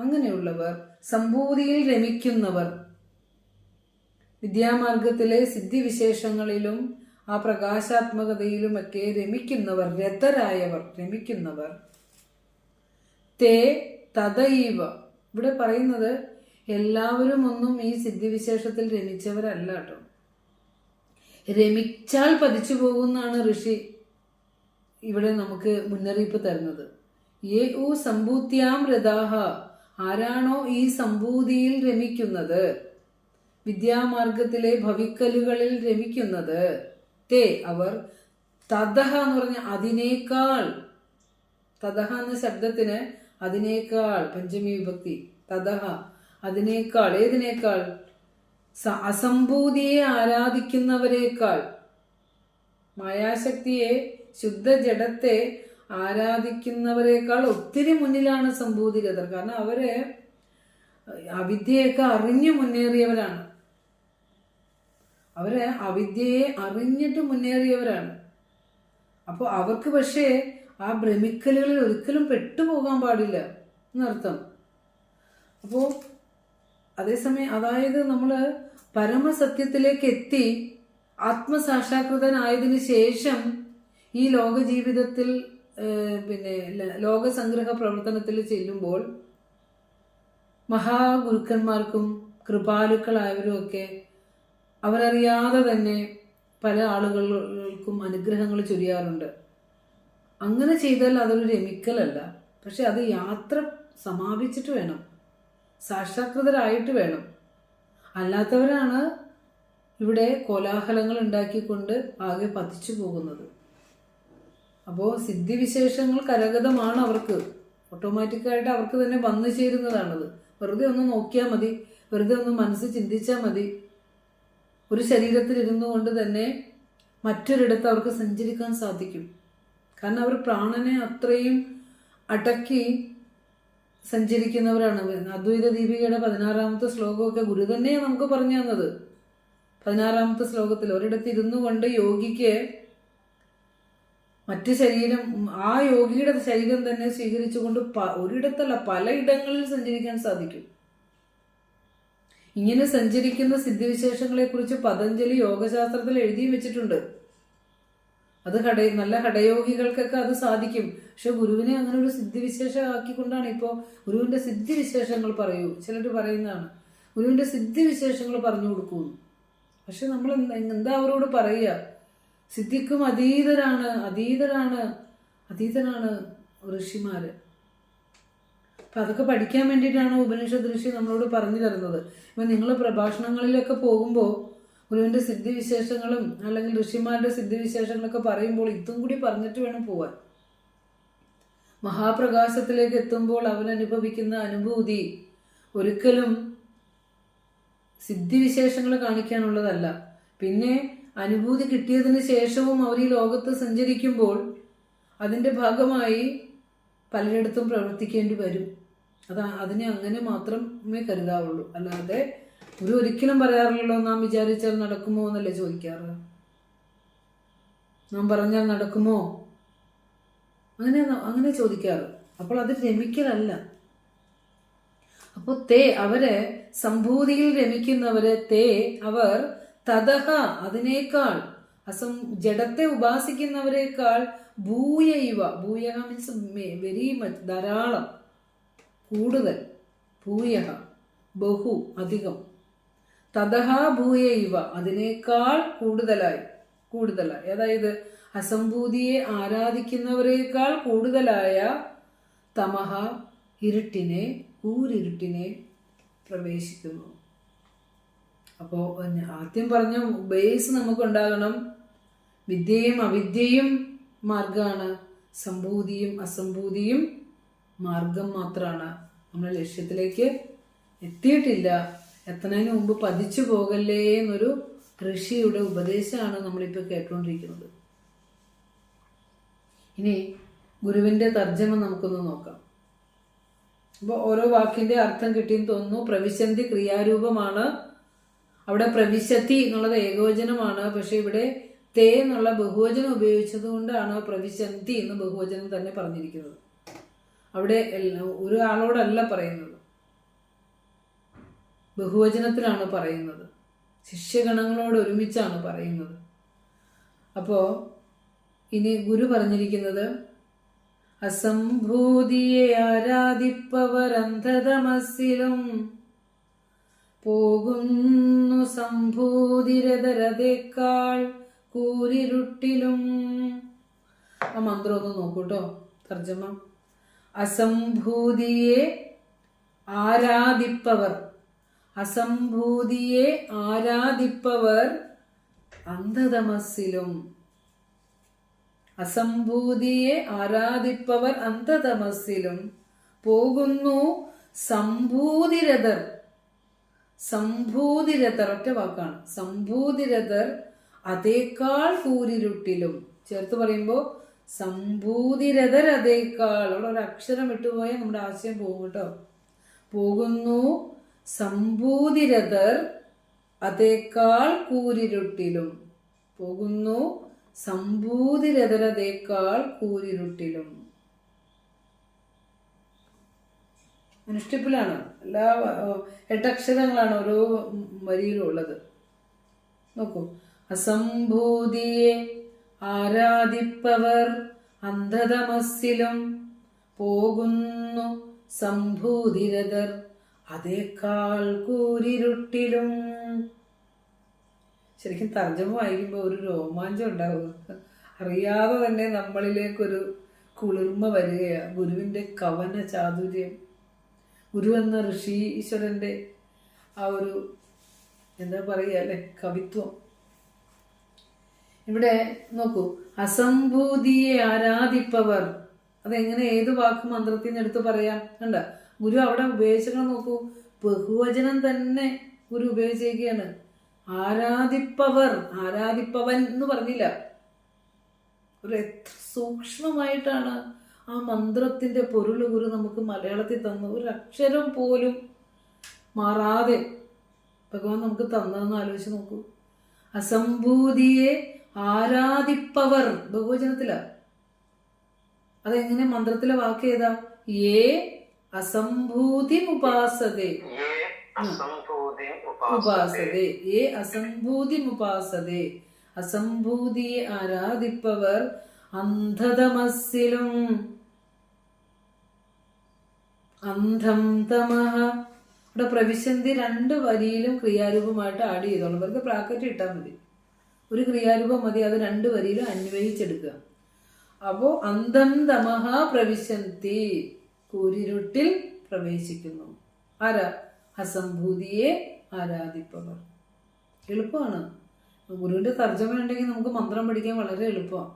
അങ്ങനെയുള്ളവർ, സംഭൂതിയിൽ രമിക്കുന്നവർ, വിദ്യാമാർഗത്തിലെ സിദ്ധിവിശേഷങ്ങളിലും ആ പ്രകാശാത്മകതയിലുമൊക്കെ രമിക്കുന്നവർ, രതരായവർ, രമിക്കുന്നവർ, തേ തദൈവ. ഇവിടെ പറയുന്നത് എല്ലാവരും ഒന്നും ഈ സിദ്ധിവിശേഷത്തിൽ രമിച്ചവരല്ല കേട്ടോ. രമിച്ചാൽ പതിച്ചു പോകുന്നാണ് ഋഷി ഇവിടെ നമുക്ക് മുന്നറിയിപ്പ് തരുന്നത്. യേ ഉ സമ്പൂത്യാം രഥാഹ, ആരാണോ ഈ സംഭൂതിയിൽ രമിക്കുന്നത്, വിദ്യാമാർഗത്തിലെ ഭവിക്കലുകളിൽ രമിക്കുന്നത്, തേ അവർ, തതഹ എന്ന് പറഞ്ഞ അതിനേക്കാൾ, തതഹ എന്ന ശബ്ദത്തിന് അതിനേക്കാൾ പഞ്ചമി വിഭക്തി, തതഹ അതിനേക്കാൾ, ഏതിനേക്കാൾ? അസംഭൂതിയെ ആരാധിക്കുന്നവരെക്കാൾ, മായാശക്തിയെ, ശുദ്ധ ജഡത്തെ ആരാധിക്കുന്നവരെക്കാൾ ഒത്തിരി മുന്നിലാണ് സംഭൂതിരതർ. കാരണം അവര് അവിദ്യയൊക്കെ അറിഞ്ഞു മുന്നേറിയവരാണ്. അവര് അവിദ്യയെ അറിഞ്ഞിട്ട് മുന്നേറിയവരാണ്. അപ്പോൾ അവർക്ക് പക്ഷേ ആ ഭ്രമിക്കലുകളിൽ ഒരിക്കലും പെട്ടുപോകാൻ പാടില്ല എന്നർത്ഥം. അപ്പോൾ അതേസമയം അതായത് നമ്മൾ പരമസത്യത്തിലേക്ക് എത്തി ആത്മസാക്ഷാത്കൃതനായതിനു ശേഷം ഈ ലോക ജീവിതത്തിൽ ലോകസംഗ്രഹ പ്രവർത്തനത്തിൽ ചെല്ലുമ്പോൾ മഹാഗുരുക്കന്മാർക്കും കൃപാലുക്കളായവരും ഒക്കെ അവരറിയാതെ തന്നെ പല ആളുകൾക്കും അനുഗ്രഹങ്ങൾ ചൊരിയാറുണ്ട്. അങ്ങനെ ചെയ്താൽ അതൊരു രമിക്കലല്ല. പക്ഷെ അത് യാത്ര സമാപിച്ചിട്ട് വേണം, സാക്ഷാത്കൃതരായിട്ട് വേണം. അല്ലാത്തവരാണ് ഇവിടെ കോലാഹലങ്ങൾ ഉണ്ടാക്കിക്കൊണ്ട് ആകെ പതിച്ചു പോകുന്നത്. അപ്പോൾ സിദ്ധിവിശേഷങ്ങൾ കരഗതമാണ് അവർക്ക്, ഓട്ടോമാറ്റിക്കായിട്ട് അവർക്ക് തന്നെ വന്നു ചേരുന്നതാണത്. വെറുതെ ഒന്ന് നോക്കിയാൽ മതി, വെറുതെ ഒന്ന് മനസ്സ് ചിന്തിച്ചാൽ മതി. ഒരു ശരീരത്തിൽ ഇരുന്നു കൊണ്ട് തന്നെ മറ്റൊരിടത്ത് അവർക്ക് സഞ്ചരിക്കാൻ സാധിക്കും. കാരണം അവർ പ്രാണനെ അത്രയും അടക്കി സഞ്ചരിക്കുന്നവരാണ്. അദ്വൈത ദീപികയുടെ 16-ാമത്തെ ശ്ലോകമൊക്കെ ഗുരു തന്നെയാണ് നമുക്ക് പറഞ്ഞു തന്നത്. 16-ാമത്തെ ശ്ലോകത്തിൽ ഒരിടത്ത് ഇരുന്നു കൊണ്ട് യോഗിക്ക് മറ്റ് ശരീരം, ആ യോഗിയുടെ ശരീരം തന്നെ സ്വീകരിച്ചുകൊണ്ട് ഒരിടത്തല്ല പലയിടങ്ങളിൽ സഞ്ചരിക്കാൻ സാധിക്കും. ഇങ്ങനെ സഞ്ചരിക്കുന്ന സിദ്ധിവിശേഷങ്ങളെ കുറിച്ച് പതഞ്ജലി യോഗശാസ്ത്രത്തിൽ എഴുതിയും വെച്ചിട്ടുണ്ട്. അത് നല്ല ഹഠയോഗികൾക്കൊക്കെ അത് സാധിക്കും. പക്ഷെ ഗുരുവിനെ അങ്ങനെ ഒരു സിദ്ധിവിശേഷം ആക്കിക്കൊണ്ടാണ് ഇപ്പോൾ ഗുരുവിന്റെ സിദ്ധിവിശേഷങ്ങൾ പറയൂ. ചിലർ പറയുന്നതാണ് ഗുരുവിന്റെ സിദ്ധിവിശേഷങ്ങൾ പറഞ്ഞു കൊടുക്കുന്നു. പക്ഷെ നമ്മൾ എന്താ അവരോട് പറയുക? സിദ്ധിക്കും അതീതരാണ് ഋഷിമാര്. അപ്പം അതൊക്കെ പഠിക്കാൻ വേണ്ടിയിട്ടാണ് ഉപനിഷത്ത് ഋഷി നമ്മളോട് പറഞ്ഞു തരുന്നത്. ഇപ്പം നിങ്ങൾ പ്രഭാഷണങ്ങളിലൊക്കെ പോകുമ്പോൾ ഗുരുവിൻ്റെ സിദ്ധിവിശേഷങ്ങളും അല്ലെങ്കിൽ ഋഷിമാരുടെ സിദ്ധിവിശേഷങ്ങളൊക്കെ പറയുമ്പോൾ ഇതും കൂടി പറഞ്ഞിട്ട് വേണം പോവാൻ. മഹാപ്രകാശത്തിലേക്ക് എത്തുമ്പോൾ അവൻ അനുഭവിക്കുന്ന അനുഭൂതി ഒരിക്കലും സിദ്ധിവിശേഷങ്ങൾ കാണിക്കാനുള്ളതല്ല. പിന്നെ അനുഭൂതി കിട്ടിയതിന് ശേഷവും അവർ ഈ ലോകത്ത് സഞ്ചരിക്കുമ്പോൾ അതിൻ്റെ ഭാഗമായി പലരിടത്തും പ്രവർത്തിക്കേണ്ടി വരും. അതിനെ അങ്ങനെ മാത്രമേ കരുതാവുള്ളൂ. അല്ലാതെ ഗുരു ഒരിക്കലും പറയാറില്ലല്ലോ നാം വിചാരിച്ചാൽ നടക്കുമോ എന്നല്ലേ ചോദിക്കാറ്. നാം പറഞ്ഞാൽ നടക്കുമോ അങ്ങനെ ചോദിക്കാറ്. അപ്പോൾ അത് രമിക്കലല്ല. അപ്പോൾ അവരെ സംഭൂതിയിൽ രമിക്കുന്നവരെ അവർ തതഹ അതിനേക്കാൾ ജഡത്തെ ഉപാസിക്കുന്നവരെക്കാൾ ഭൂയൈവ, ഭൂയഹ മീൻസ് വെരി മച്ച്, ധാരാളം, കൂടുതൽ, ഭൂയഹ ബഹു അധികം, തതഹ ഭൂയൈവ അതിനേക്കാൾ കൂടുതലായി, അതായത് അസംഭൂതിയെ ആരാധിക്കുന്നവരെക്കാൾ കൂടുതലായ തമഹ ഇരുട്ടിനെ, കൂരിരുട്ടിനെ പ്രവേശിക്കുന്നു. അപ്പോൾ ആദ്യം പറഞ്ഞ ബേസ് നമുക്കുണ്ടാകണം. വിദ്യയും അവിദ്യയും മാർഗമാണ്, സംഭൂതിയും അസംഭൂതിയും മാർഗം മാത്രമാണ്. നമ്മൾ ലക്ഷ്യത്തിലേക്ക് എത്തിയിട്ടില്ല. എത്തുന്നതിന് മുമ്പ് പതിച്ചു പോകല്ലേ എന്നൊരു ഋഷിയുടെ ഉപദേശമാണ് നമ്മളിപ്പോൾ കേട്ടുകൊണ്ടിരിക്കുന്നത്. ഇനി ഗുരുവിൻ്റെ തർജ്ജമ നമുക്കൊന്ന് നോക്കാം. അപ്പോൾ ഓരോ വാക്കിൻ്റെ അർത്ഥം കിട്ടിയെന്ന് തോന്നുന്നു. പ്രവിശന്തി ക്രിയാരൂപമാണ്. അവിടെ പ്രവിശത്തി എന്നുള്ളത് ഏകവചനമാണ്. പക്ഷെ ഇവിടെ തേ എന്നുള്ള ബഹുവചനം ഉപയോഗിച്ചത് കൊണ്ടാണ് പ്രവിശന്തി എന്ന് ബഹുവചനം തന്നെ പറഞ്ഞിരിക്കുന്നത്. അവിടെ ഒരാളോടല്ല പറയുന്നത്, ബഹുവചനത്തിലാണ് പറയുന്നത്, ശിഷ്യഗണങ്ങളോട് ഒരുമിച്ചാണ് പറയുന്നത്. അപ്പോൾ ഇനി ഗുരു പറഞ്ഞിരിക്കുന്നത് അസംഭൂതിയെ ആരാധിപ്പവർ അന്ധതമസ്സിലും പോകുന്നു സംഭൂതിരതരതേക്കാൾ കൂരിരുട്ടിലും. ആ മന്ത്രം ഒന്ന് നോക്കൂട്ടോ, തർജ്ജമ. അസംഭൂതിയെ ആരാധിപ്പവർ, അസംഭൂതിയെ ആരാധിപ്പവർ അന്ധതമസ്സിലും, അസംഭൂതിയെ ആരാധിപ്പവർ അന്ധതമസ്സിലും പോകുന്നു സംഭൂതിരതർ, സംഭൂതിരതർ ഒറ്റ വാക്കാണ്, സംഭൂതിരതർ അതേക്കാൾ കൂരിരുട്ടിലും. ചേർത്ത് പറയുമ്പോൾ സംഭൂതിരതർ അതേക്കാൾ, അവിടെ ഒരു അക്ഷരം വിട്ടുപോയാൽ നമ്മുടെ ആശയം പോകും കേട്ടോ. പോകുന്നു സംഭൂതിരതർ അതേക്കാൾ കൂരിരുട്ടിലും, പോകുന്നു സംഭൂതിരതരതേക്കാൾ കൂരിരുട്ടിലും. അനുഷ്ഠിപ്പിലാണ്, എല്ലാ 8 അക്ഷരങ്ങളാണ് ഓരോ വരിയിലും ഉള്ളത്. നോക്കൂ, അസംഭൂതിയെ ആരാധിപ്പവർ അന്ധതമസ്സിലും പോകുന്നു സംഭൂതിരതർ അതേക്കാൾ കൂരിരുട്ടിലും. ശരിക്കും തർജ്ജമ വായിക്കുമ്പോൾ ഒരു രോമാഞ്ചം ഉണ്ടാവും. അറിയാതെ തന്നെ നമ്മളിലേക്കൊരു കുളിർമ വരികയാണ്. ഗുരുവിൻ്റെ കവന ചാതുര്യം, ഗുരു എന്ന ഋഷി ഈശ്വരൻ്റെ ആ ഒരു എന്താ പറയുക അല്ലെ, കവിത്വം. ഇവിടെ നോക്കൂ, അസംഭൂതിയെ ആരാധിപ്പവർ, അതെങ്ങനെ ഏത് വാക്ക് മന്ത്രത്തിൽ നിന്ന് എടുത്ത് പറയാം? കണ്ട, ഗുരു അവിടെ ഉപയോഗിച്ചത് നോക്കൂ, ബഹുവചനം തന്നെ ഗുരു ഉപയോഗിച്ചിരിക്കുകയാണ്. ആരാധിപ്പവർ, ആരാധിപ്പവൻ എന്ന് പറഞ്ഞില്ല. ഒരു എത്ര സൂക്ഷ്മമായിട്ടാണ് ആ മന്ത്രത്തിന്റെ പൊരുൾ ഗുരു നമുക്ക് മലയാളത്തിൽ തന്നു. ഒരു അക്ഷരം പോലും മാറാതെ ഭഗവാൻ നമുക്ക് തന്നതെന്ന് ആലോചിച്ച് നോക്കൂ. അസംഭൂതിയെ ആരാധിപ്പവർ ബഹുവചനത്തില. അതെങ്ങനെ മന്ത്രത്തിലെ വാക്ക് ഏതാ? ഏ അസംഭൂതി ഉപാസതേ, ഉപാസതേ, ഏ അസംഭൂതി ഉപാസതേ. അസംഭൂതിയെ ആരാധിപ്പവർ അന്ധതമസ്സിലും, അന്ധം തമഹ. ഇവിടെ പ്രവിശന്തി 2 വരിയിലും ക്രിയാരൂപമായിട്ട് ആഡ് ചെയ്തോളൂ. വെറുതെ ബ്രാക്കറ്റ് ഇട്ടാൽ മതി, ഒരു ക്രിയാരൂപം മതി, അത് 2 വരിയിലും അന്വയിച്ചെടുക്കുക. അപ്പോൾ അന്ധം തമഹ പ്രവിശന്തി, കൂരിരുട്ടിൽ പ്രവേശിക്കുന്നു. ആരാ? അസംഭൂതിയെ ആരാധിപ്പവർ. എളുപ്പമാണ്. ഗുരുവിൻ്റെ തർജ്ജമ ഉണ്ടെങ്കിൽ നമുക്ക് മന്ത്രം പഠിക്കാൻ വളരെ എളുപ്പമാണ്.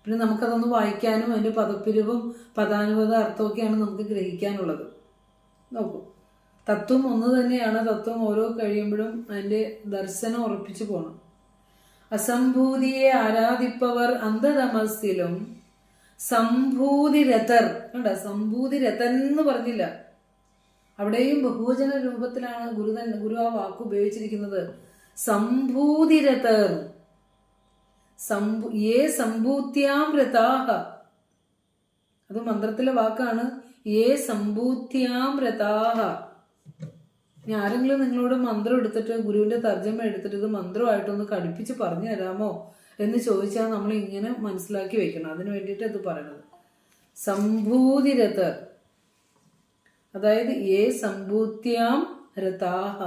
പിന്നെ നമുക്കതൊന്ന് വായിക്കാനും അതിൻ്റെ പദപ്പിരിവും പദാനുപത അർത്ഥമൊക്കെയാണ് നമുക്ക് ഗ്രഹിക്കാനുള്ളത്. നോക്കൂ, തത്വം ഒന്ന് തന്നെയാണ്. തത്വം ഓരോ കഴിയുമ്പോഴും അതിൻ്റെ ദർശനം ഉറപ്പിച്ചു പോകണം. അസംഭൂതിയെ ആരാധിപ്പവർ അന്ധതമസ്സിലും സംഭൂതിരഥർ. കണ്ട, സംഭൂതിരഥൻ എന്ന് പറഞ്ഞില്ല. അവിടെയും ബഹുവചന രൂപത്തിലാണ് ഗുരു ആ വാക്ക് ഉപയോഗിച്ചിരിക്കുന്നത്. സംഭൂതിരഥർ. യേ സംഭൂത്യാം രഥാഹ. അത് മന്ത്രത്തിലെ വാക്കാണ്. യേ സംഭൂത്യാം രഥാഹ. ഇനി ആരെങ്കിലും നിങ്ങളോട് മന്ത്രം എടുത്തിട്ട്, ഗുരുവിന്റെ തർജ്ജമ എടുത്തിട്ട് ഇത് മന്ത്രമായിട്ടൊന്ന് കടുപ്പിച്ച് പറഞ്ഞു തരാമോ എന്ന് ചോദിച്ചാൽ നമ്മൾ ഇങ്ങനെ മനസ്സിലാക്കി വെക്കണം. അതിന് വേണ്ടിയിട്ട് ഇത് പറയണത്. സംഭൂതിരഥർ, അതായത് യേ സംഭൂത്യാം രഥാഹ.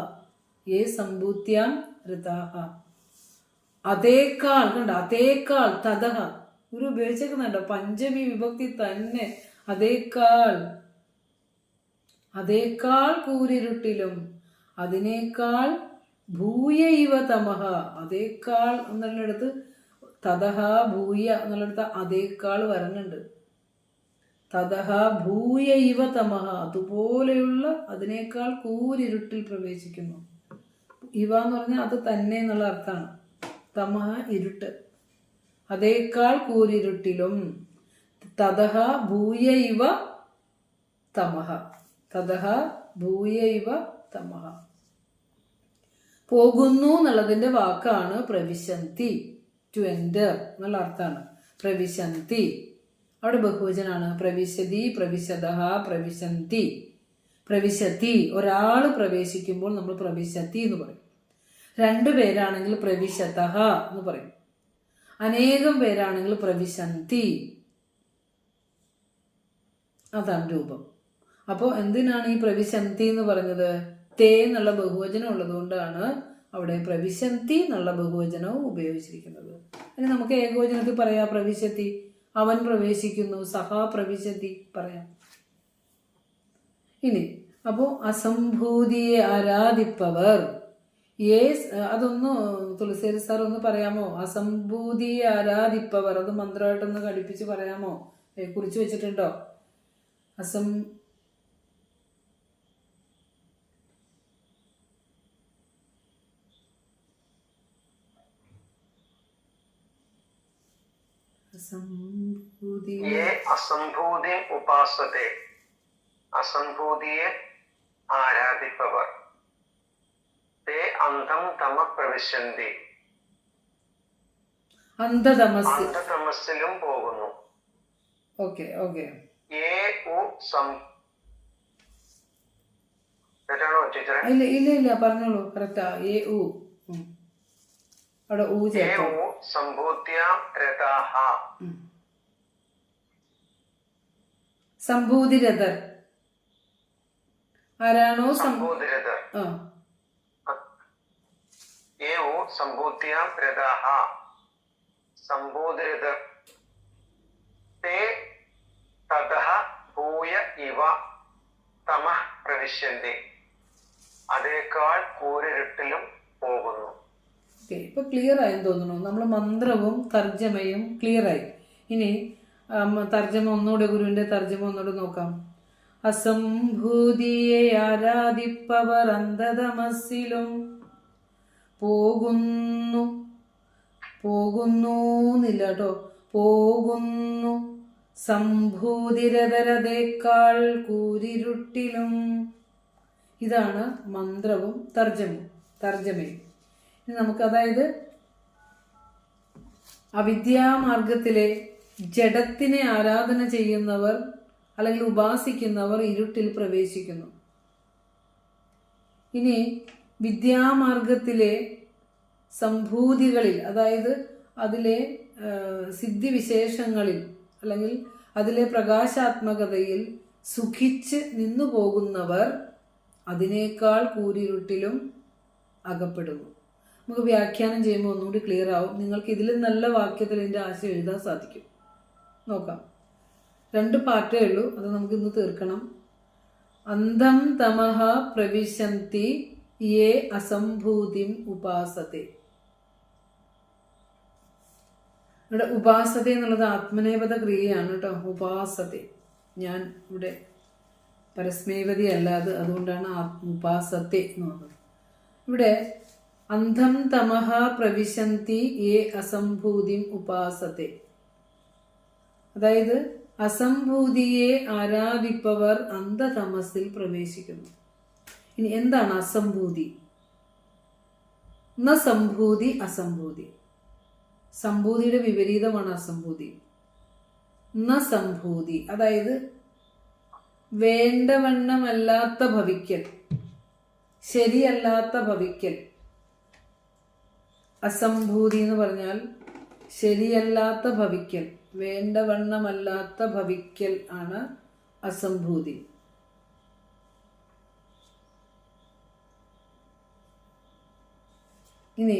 യേ സംഭൂത്യാം രഥാഹ. അതേക്കാൾ, കണ്ട, അതേക്കാൾ, തതഹ. ഗുരു ഉപയോഗിച്ചേക്കുന്നുണ്ടോ? പഞ്ചമി വിഭക്തി തന്നെ. അതേക്കാൾ, അതേക്കാൾ കൂരിരുട്ടിലും, അതിനേക്കാൾ ഭൂയ ഇവ തമഹ. അതേക്കാൾ എന്നുള്ളിടത്ത് തതഹ ഭൂയ എന്നുള്ളിടത്ത് അതേക്കാൾ വരണുണ്ട്. തതഹ ഭൂയ ഇവ തമഹ. അതുപോലെയുള്ള, അതിനേക്കാൾ കൂരിരുട്ടിൽ പ്രവേശിക്കുന്നു. ഇവ എന്ന് പറഞ്ഞാൽ അത് തന്നെ എന്നുള്ള അർത്ഥമാണ്. തമഹ ഇരുട്ട്. അതേക്കാൾ കൂരിരുട്ടിലും. തതഹ ഭൂയ ഇവ തമഹ. തതഹ ഭൂയ ഇവ തമഹ. പോകുന്നു എന്നുള്ളതിന്റെ വാക്കാണ് പ്രവിശന്തി. ടു എൻ്റർ എന്നുള്ള അർത്ഥമാണ് പ്രവിശന്തി. അവിടെ ബഹുവചനാണ്. പ്രവിശതി, പ്രവിശതഃ, പ്രവിശന്തി. പ്രവിശത്തി, ഒരാൾ പ്രവേശിക്കുമ്പോൾ നമ്മൾ പ്രവിശത്തി എന്ന് പറയും. 2 പേരാണെങ്കിൽ പ്രവിശതഃ എന്ന് പറയും. അനേകം പേരാണെങ്കിൽ പ്രവിശന്തി. അതാണ് രൂപം. അപ്പോൾ എന്തിനാണ് ഈ പ്രവിശന്തി എന്ന് പറഞ്ഞത്? തേ എന്നുള്ള ബഹുവചനം ഉള്ളതുകൊണ്ടാണ് അവിടെ പ്രവിശന്തി എന്നുള്ള ബഹുവചനവും ഉപയോഗിച്ചിരിക്കുന്നത്. ഇനി നമുക്ക് ഏകവചനത്തിൽ പറയാം പ്രവിശത്തി. അവൻ പ്രവേശിക്കുന്നു, സഹ പ്രവിശത്തി പറയാം. ഇനി അപ്പോൾ അസംഭൂതിയെ ആരാധിപ്പവർ. അതൊന്ന് തുളസേരി സാർ ഒന്ന് പറയാമോ? അസംഭൂതിയെ ആരാധിപ്പവർ, അത് മന്ത്രമായിട്ടൊന്ന് ഘടിപ്പിച്ച് പറയാമോ? കുറിച്ച് വെച്ചിട്ടുണ്ടോ? അസംഭൂതി ഉപാസത്തെ. അസംഭൂതിയെ ആരാധിപ്പവർ തേ അന്ധം തമ പ്രവിശന്തി. അന്ധതമസ്സിലും പോകുന്നു. Okay okay. തെറ്റാണോ ടീച്ചറെ? ഇല്ല പറഞ്ഞോളൂ, കറക്റ്റാ. അവിടെ സംഭൂത്യാം രഥാഹ. സംഭൂതിരഥർ ആരാണോ? സംഭൂതിരഥർ. സംഭൂത്യാം രഥാഹ. സംഭൂതിരഥർ തേ തതഃ ഭൂയ ഇവ തമഃ പ്രവിശന്തി. അതേക്കാൾ കൂരിരുട്ടിലും പോകുന്നു. ഇപ്പൊ ക്ലിയർ ആയെന്ന് തോന്നുന്നു. നമ്മൾ മന്ത്രവും തർജ്ജമയും ക്ലിയർ ആയി. ഇനി തർജ്ജമ ഒന്നുകൂടെ, ഗുരുവിന്റെ തർജ്ജമ ഒന്നുകൂടെ നോക്കാം. അസംഭൂതിയെ ആരാധിപ്പവർ അന്ധതമസ്സിലും പോകുന്നില്ല കേട്ടോ, പോകുന്നു സംഭൂതിരതരതേക്കാൾ കൂരിരുട്ടിലും. ഇതാണ് മന്ത്രവും തർജ്ജമയും. ഇനി നമുക്ക്, അതായത് അവിദ്യാമാർഗത്തിലെ ജഡത്തിനെ ആരാധന ചെയ്യുന്നവർ അല്ലെങ്കിൽ ഉപാസിക്കുന്നവർ ഇരുട്ടിൽ പ്രവേശിക്കുന്നു. ഇനി വിദ്യാമാർഗത്തിലെ സംഭൂതികളിൽ, അതായത് അതിലെ സിദ്ധിവിശേഷങ്ങളിൽ അല്ലെങ്കിൽ അതിലെ പ്രകാശാത്മകതയിൽ സുഖിച്ച് നിന്നു പോകുന്നവർ അതിനേക്കാൾ കൂരിരുട്ടിലും അകപ്പെടുന്നു. നമുക്ക് വ്യാഖ്യാനം ചെയ്യുമ്പോൾ ഒന്നുകൂടി ക്ലിയർ ആവും. നിങ്ങൾക്ക് ഇതിൽ നല്ല വാക്യത്തിൽ ഇതിൻ്റെ ആശയം എഴുതാൻ സാധിക്കും. നോക്കാം. 2 പാർട്ടേ ഉള്ളൂ, അത് നമുക്ക് ഇന്ന് തീർക്കണം. അന്ധം തമഃ പ്രവിശന്തി യേ അസംഭൂതിം ഉപാസത്തെ. ഇവിടെ ഉപാസത്തെ എന്നുള്ളത് ആത്മനേപത ക്രിയയാണ് കേട്ടോ. ഉപാസത്തെ, ഞാൻ ഇവിടെ പരസ്മേവതി അല്ലാതെ, അതുകൊണ്ടാണ് ഉപാസത്തെ എന്ന് പറഞ്ഞത്. ഇവിടെ അന്ധം തമഃ പ്രവിശന്തി യേ അസംഭൂതിം ഉപാസത്തെ, അതായത് അസംഭൂതിയെ ആരാധിപ്പവർ അന്ധതമസിൽ പ്രവേശിക്കുന്നു. ഇനി എന്താണ് അസംഭൂതി? ന സംഭൂതി അസംഭൂതി. സംഭൂതിയുടെ വിപരീതമാണ് അസംഭൂതി. ന സംഭൂതി അതായത് വേണ്ടവണ്ണമല്ലാത്ത ഭവിക്കൽ, ശരിയല്ലാത്ത ഭവിക്കൽ. അസംഭൂതി എന്ന് പറഞ്ഞാൽ ശരിയല്ലാത്ത ഭവിക്കൽ, വേണ്ടവണ്ണമല്ലാത്ത ഭവിക്കൽ ആണ് അസംഭൂതി. ഇനി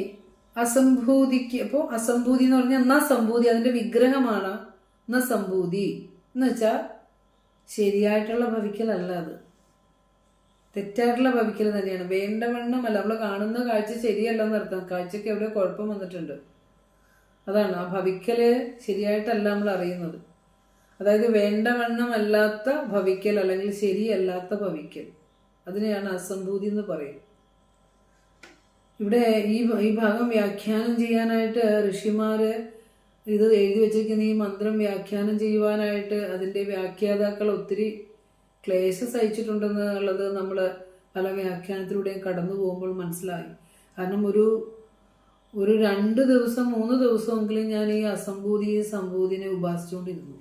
അസംഭൂതിക്ക്, അപ്പോൾ അസംഭൂതി എന്ന് പറഞ്ഞാൽ ന സംഭൂതി, അതിന്റെ വിഗ്രഹമാണ് ന സംഭൂതി എന്ന് വെച്ചാൽ ശരിയായിട്ടുള്ള ഭവിക്കലല്ല, അത് തെറ്റായിട്ടുള്ള ഭവിക്കൽ തന്നെയാണ്. വേണ്ടവണ്ണമല്ല, നമ്മൾ കാണുന്ന കാഴ്ച ശരിയല്ലെന്ന് അർത്ഥം. കാഴ്ചക്ക് എവിടെ കുഴപ്പം വന്നിട്ടുണ്ട്, അതാണ് ആ ഭവിക്കല് ശരിയായിട്ടല്ല നമ്മൾ അറിയുന്നത്. അതായത് വേണ്ടവണ്ണമല്ലാത്ത ഭവിക്കൽ അല്ലെങ്കിൽ ശരിയല്ലാത്ത ഭവിക്കൽ, അതിനെയാണ് അസംഭൂതി എന്ന് പറയും. ഇവിടെ ഈ ഭാഗം വ്യാഖ്യാനം ചെയ്യാനായിട്ട് ഋഷിമാര് ഇത് എഴുതി വെച്ചിരിക്കുന്ന ഈ മന്ത്രം വ്യാഖ്യാനം ചെയ്യുവാനായിട്ട് അതിൻ്റെ വ്യാഖ്യാതാക്കൾ ഒത്തിരി ക്ലേശം സഹിച്ചിട്ടുണ്ടെന്നുള്ളത് നമ്മൾ പല വ്യാഖ്യാനത്തിലൂടെയും കടന്നു പോകുമ്പോൾ മനസ്സിലായി. കാരണം ഒരു 2 ദിവസം 3 ദിവസമെങ്കിലും ഞാൻ ഈ അസംഭൂതിയെ സംഭൂതിനെ ഉപാസിച്ചുകൊണ്ടിരുന്നു.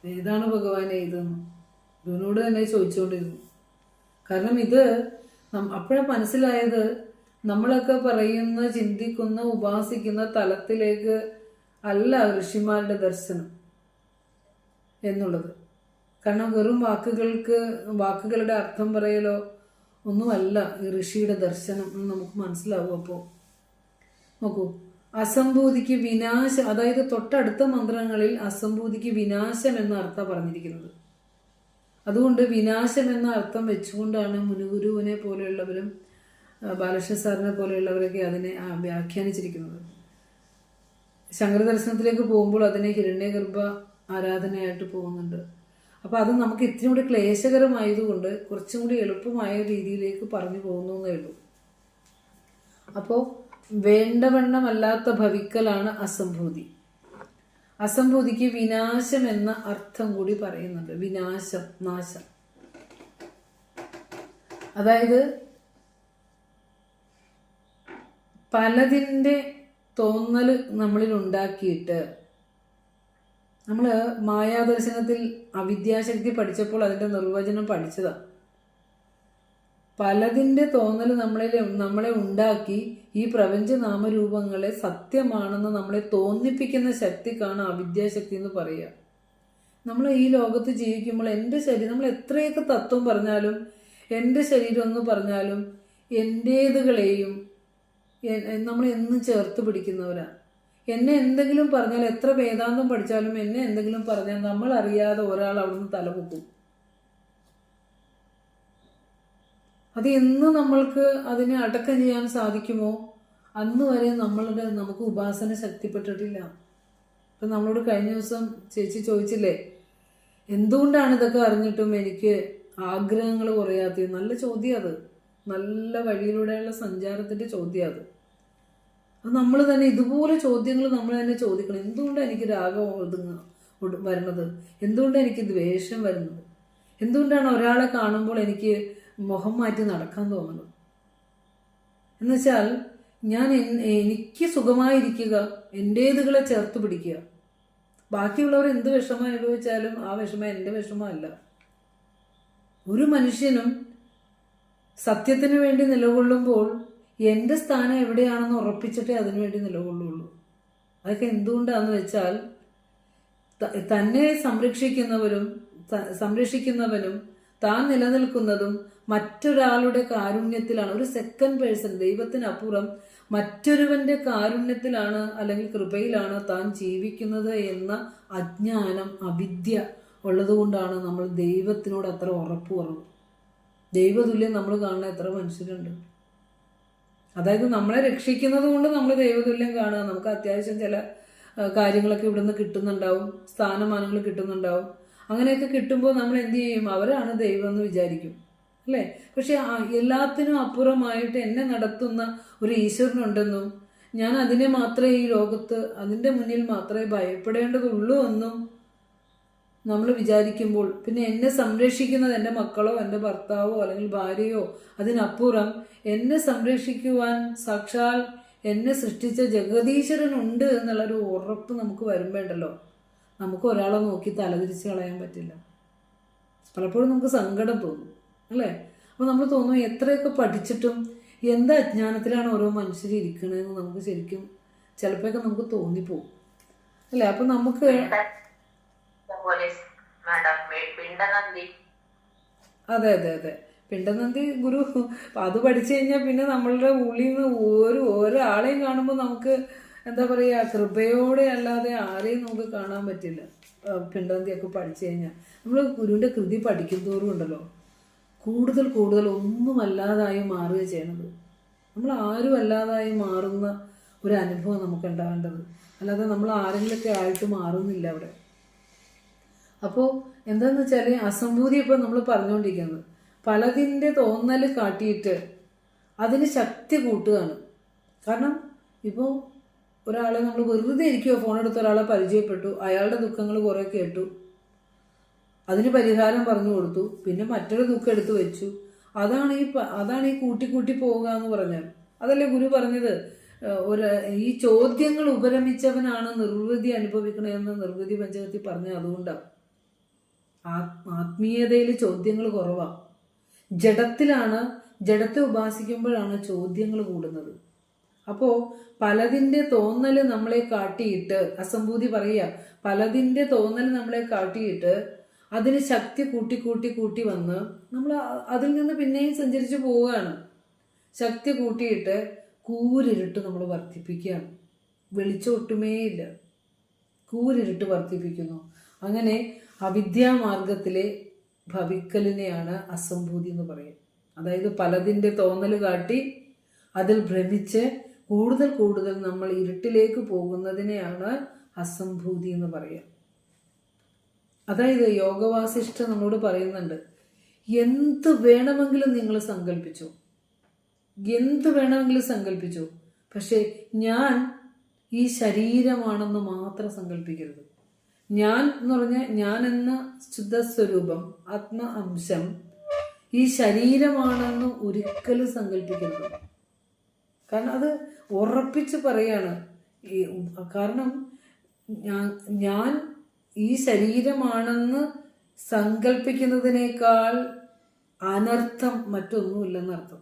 ഏതാണ് ഭഗവാനെ ഇതെന്ന് ഇതിനോട് തന്നെ ചോദിച്ചുകൊണ്ടിരുന്നു. കാരണം ഇത് അപ്പോഴാണ് മനസ്സിലായത്, നമ്മളൊക്കെ പറയുന്ന, ചിന്തിക്കുന്ന, ഉപാസിക്കുന്ന തലത്തിലേക്ക് അല്ല ഋഷിമാരുടെ ദർശനം എന്നുള്ളത്. കാരണം വെറും വാക്കുകളുടെ അർത്ഥം പറയലോ ഒന്നുമല്ല ഈ ഋഷിയുടെ ദർശനം എന്ന് നമുക്ക് മനസ്സിലാവും. അപ്പോൾ നോക്കൂ, അസംഭൂതിക്ക് വിനാശം, അതായത് തൊട്ടടുത്ത മന്ത്രങ്ങളിൽ അസംഭൂതിക്ക് വിനാശം എന്ന അർത്ഥം പറഞ്ഞിരിക്കുന്നത്. അതുകൊണ്ട് വിനാശം എന്ന അർത്ഥം വെച്ചുകൊണ്ടാണ് മുനുഗുരുവിനെ പോലെയുള്ളവരും ബാലകൃഷ്ണ സാറിനെ പോലെയുള്ളവരൊക്കെ അതിനെ വ്യാഖ്യാനിച്ചിരിക്കുന്നത്. ശങ്കരദർശനത്തിലേക്ക് പോകുമ്പോൾ അതിനെ ഹിരണ്യഗർഭ ആരാധനയായിട്ട് പോകുന്നുണ്ട്. അപ്പോൾ അത് നമുക്ക് ഇത്തിരി കൂടി ക്ലേശകരമായതുകൊണ്ട് കുറച്ചും കൂടി എളുപ്പമായ രീതിയിലേക്ക് പറഞ്ഞു പോകുന്നു എന്നേ ഉള്ളൂ. അപ്പോൾ വേണ്ടവണ്ണമല്ലാത്ത ഭവിക്കലാണ് അസംഭൂതി. അസംഭൂതിക്ക് വിനാശം എന്ന അർത്ഥം കൂടി പറയുന്നുണ്ട്. വിനാശം, നാശം. അതായത് പലതിൻ്റെ തോന്നൽ നമ്മളിൽ ഉണ്ടാക്കിയിട്ട്, നമ്മൾ മായാദർശനത്തിൽ അവിദ്യാശക്തി പഠിച്ചപ്പോൾ അതിൻ്റെ നിർവചനം പഠിച്ചതാണ്. പലതിൻ്റെ തോന്നൽ നമ്മളെ ഉണ്ടാക്കി ഈ പ്രപഞ്ച നാമരൂപങ്ങളെ സത്യമാണെന്ന് നമ്മളെ തോന്നിപ്പിക്കുന്ന ശക്തിക്കാണ് അവിദ്യാശക്തി എന്ന് പറയുക. നമ്മൾ ഈ ലോകത്ത് ജീവിക്കുമ്പോൾ എൻ്റെ ശരീരം, നമ്മൾ എത്രയൊക്കെ തത്വം പറഞ്ഞാലും, എൻ്റെ ശരീരം എന്ന് പറഞ്ഞാലും എൻ്റേതുകളെയും നമ്മൾ എന്നും ചേർത്ത് പിടിക്കുന്നവരാണ്. എന്നെ എന്തെങ്കിലും പറഞ്ഞാൽ, എത്ര വേദാന്തം പഠിച്ചാലും എന്നെ എന്തെങ്കിലും പറഞ്ഞാൽ നമ്മൾ അറിയാതെ ഒരാൾ അവിടുന്ന് തലപൊക്കും. അത് എന്ന് നമ്മൾക്ക് അതിനെ അടക്കം ചെയ്യാൻ സാധിക്കുമോ അന്ന് വരെ നമുക്ക് ഉപാസന ശക്തിപ്പെട്ടിട്ടില്ല. അപ്പം നമ്മളോട് കഴിഞ്ഞ ദിവസം ചേച്ചി ചോദിച്ചില്ലേ, എന്തുകൊണ്ടാണ് ഇതൊക്കെ അറിഞ്ഞിട്ടും എനിക്ക് ആഗ്രഹങ്ങൾ കുറയാത്തത്? നല്ല ചോദ്യം അത്. നല്ല വഴിയിലൂടെയുള്ള സഞ്ചാരത്തിൻ്റെ ചോദ്യം അത്. നമ്മൾ തന്നെ ഇതുപോലെ ചോദ്യങ്ങൾ നമ്മൾ തന്നെ ചോദിക്കണം. എന്തുകൊണ്ടാണ് എനിക്ക് രാഗം വരണത്? എന്തുകൊണ്ടാണ് എനിക്ക് ദ്വേഷം വരുന്നത്? എന്തുകൊണ്ടാണ് ഒരാളെ കാണുമ്പോൾ എനിക്ക് മുഖം മാറ്റി നടക്കാൻ തോന്നുന്നത്? എന്നുവെച്ചാൽ എനിക്ക് സുഖമായിരിക്കുക, എൻ്റേതുകളെ ചേർത്ത് പിടിക്കുക. ബാക്കിയുള്ളവർ എന്ത് വിഷമം അനുഭവിച്ചാലും ആ വിഷമം എൻ്റെ വിഷമമല്ല. ഒരു മനുഷ്യനും സത്യത്തിന് വേണ്ടി നിലകൊള്ളുമ്പോൾ എൻ്റെ സ്ഥാനം എവിടെയാണെന്ന് ഉറപ്പിച്ചിട്ടേ അതിനുവേണ്ടി നിലകൊള്ളുള്ളൂ. അതൊക്കെ എന്തുകൊണ്ടാണെന്ന് വെച്ചാൽ തന്നെ സംരക്ഷിക്കുന്നവനും താൻ നിലനിൽക്കുന്നതും മറ്റൊരാളുടെ കാരുണ്യത്തിലാണ്. ഒരു സെക്കൻഡ് പേഴ്സൺ, ദൈവത്തിനപ്പുറം മറ്റൊരുവന്റെ കാരുണ്യത്തിലാണ് അല്ലെങ്കിൽ കൃപയിലാണ് താൻ ജീവിക്കുന്നത് എന്ന അജ്ഞാനം, അവിദ്യ ഉള്ളത് കൊണ്ടാണ് നമ്മൾ ദൈവത്തിനോട് അത്ര ഉറപ്പ് കുറവ്. ദൈവതുല്യം നമ്മൾ കാണുന്ന എത്ര മനുഷ്യരുണ്ട്. അതായത് നമ്മളെ രക്ഷിക്കുന്നത് കൊണ്ട് നമ്മൾ ദൈവതുല്യം കാണുക. നമുക്ക് അത്യാവശ്യം ചില കാര്യങ്ങളൊക്കെ ഇവിടുന്ന് കിട്ടുന്നുണ്ടാവും, സ്ഥാനമാനങ്ങൾ കിട്ടുന്നുണ്ടാവും. അങ്ങനെയൊക്കെ കിട്ടുമ്പോൾ നമ്മൾ എന്ത് ചെയ്യും? അവരാണ് ദൈവം എന്ന് വിചാരിക്കും, അല്ലേ? പക്ഷെ എല്ലാത്തിനും അപ്പുറമായിട്ട് എന്നെ നടത്തുന്ന ഒരു ഈശ്വരനുണ്ടെന്നും ഞാൻ അതിനെ മാത്രമേ ഈ ലോകത്ത്, അതിൻ്റെ മുന്നിൽ മാത്രമേ ഭയപ്പെടേണ്ടതുള്ളൂ എന്നും നമ്മൾ വിചാരിക്കുമ്പോൾ, പിന്നെ എന്നെ സംരക്ഷിക്കുന്നത് എൻ്റെ മക്കളോ എൻ്റെ ഭർത്താവോ അല്ലെങ്കിൽ ഭാര്യയോ, അതിനപ്പുറം എന്നെ സംരക്ഷിക്കുവാൻ സാക്ഷാൽ എന്നെ സൃഷ്ടിച്ച ജഗദീശ്വരനുണ്ട് എന്നുള്ളൊരു ഉറപ്പ് നമുക്ക് വരുമ്പോണ്ടല്ലോ, നമുക്ക് ഒരാളെ നോക്കി തലതിരിച്ച് കളയാൻ പറ്റില്ല. പലപ്പോഴും നമുക്ക് സങ്കടം തോന്നും, അല്ലേ? അപ്പോൾ നമ്മൾ തോന്നും എത്രയൊക്കെ പഠിച്ചിട്ടും എന്താ അജ്ഞാനത്തിലാണ് ഓരോ മനുഷ്യർ ഇരിക്കണതെന്ന് നമുക്ക് ശരിക്കും ചിലപ്പോഴൊക്കെ നമുക്ക് തോന്നിപ്പോവും, അല്ലേ? അപ്പം നമുക്ക് അതെ അതെ അതെ പിണ്ടനന്ദി ഗുരു അത് പഠിച്ചു കഴിഞ്ഞാൽ പിന്നെ നമ്മളുടെ ഉള്ളിൽ നിന്ന് ഒരാളെയും കാണുമ്പോൾ നമുക്ക് എന്താ പറയുക, കൃപയോടെ അല്ലാതെ ആരെയും നമുക്ക് കാണാൻ പറ്റില്ല. പിണ്ടനന്ദിയൊക്കെ പഠിച്ചു കഴിഞ്ഞാൽ നമ്മൾ ഗുരുവിൻ്റെ കൃതി പഠിക്കും തോറും ഉണ്ടല്ലോ, കൂടുതൽ കൂടുതൽ ഒന്നുമല്ലാതായി മാറുക ചെയ്യണത്. നമ്മൾ ആരും അല്ലാതായി മാറുന്ന ഒരു അനുഭവം നമുക്ക് ഉണ്ടാവേണ്ടത്, അല്ലാതെ നമ്മൾ ആരെങ്കിലുമൊക്കെ ആയിട്ട് മാറുന്നില്ല അവിടെ. അപ്പോൾ എന്താണെന്ന് വെച്ചാൽ അസംഭൂതി ഇപ്പോൾ നമ്മൾ പറഞ്ഞുകൊണ്ടിരിക്കുന്നത് പലതിൻ്റെ തോന്നൽ കാട്ടിയിട്ട് അതിന് ശക്തി കൂട്ടുകയാണ്. കാരണം ഇപ്പോൾ ഒരാളെ നമ്മൾ വെറുതെ ഇരിക്കുമോ, ഫോണെടുത്ത് ഒരാളെ പരിചയപ്പെട്ടു, അയാളുടെ ദുഃഖങ്ങൾ കുറേ കേട്ടു, അതിന് പരിഹാരം പറഞ്ഞു കൊടുത്തു, പിന്നെ മറ്റൊരു ദുഃഖം എടുത്തു വെച്ചു. അതാണ് ഈ കൂട്ടി പോവുക എന്ന് പറഞ്ഞാൽ. അതല്ലേ ഗുരു പറഞ്ഞത്, ഈ ചോദ്യങ്ങൾ ഉപരമിച്ചവനാണ് നിർവൃതി അനുഭവിക്കണമെന്ന് നിർവൃതി പഞ്ചകത്തിൽ പറഞ്ഞത്. അതുകൊണ്ടാണ് ആത്മീയതയിൽ ചോദ്യങ്ങൾ കുറവാണ്. ജഡത്തെ ഉപാസിക്കുമ്പോഴാണ് ചോദ്യങ്ങൾ കൂടുന്നത്. അപ്പോൾ പലതിൻ്റെ തോന്നൽ നമ്മളെ കാട്ടിയിട്ട്, അസംഭൂതി പറയുക, പലതിൻ്റെ തോന്നൽ നമ്മളെ കാട്ടിയിട്ട് അതിന് ശക്തി കൂട്ടി വന്ന് നമ്മൾ അതിൽ നിന്ന് പിന്നെയും സഞ്ചരിച്ച് പോവുകയാണ്. ശക്തി കൂട്ടിയിട്ട് കൂരിരുട്ട് നമ്മൾ വർദ്ധിപ്പിക്കുകയാണ്. വെളിച്ചം ഒട്ടുമേയില്ല, കൂരിരുട്ട് വർദ്ധിപ്പിക്കുന്നു. അങ്ങനെ അവിദ്യാമാർഗത്തിലെ ഭവിക്കലിനെയാണ് അസംഭൂതി എന്ന് പറയുക. അതായത് പലതിൻ്റെ തോന്നൽ കാട്ടി അതിൽ ഭ്രമിച്ച് കൂടുതൽ നമ്മൾ ഇരുട്ടിലേക്ക് പോകുന്നതിനെയാണ് അസംഭൂതി എന്ന് പറയുക. അതായത് യോഗവാസിഷ്ഠ നമ്മളോട് പറയുന്നുണ്ട്, എന്ത് വേണമെങ്കിലും നിങ്ങൾ സങ്കല്പിച്ചോ, എന്ത് വേണമെങ്കിലും സങ്കല്പിച്ചോ, പക്ഷെ ഞാൻ ഈ ശരീരമാണെന്ന് മാത്രം സങ്കല്പിക്കരുത്. ഞാൻ എന്ന് പറഞ്ഞാൽ ഞാൻ എന്ന ശുദ്ധസ്വരൂപം, ആത്മ അംശം ഈ ശരീരമാണെന്ന് ഒരിക്കലും സങ്കല്പിക്കരുത്. കാരണം അത് ഉറപ്പിച്ച് പറയാണ്. കാരണം ഞാൻ ഈ ശരീരമാണെന്ന് സങ്കല്പിക്കുന്നതിനേക്കാൾ അനർത്ഥം മറ്റൊന്നുമില്ലെന്നർത്ഥം.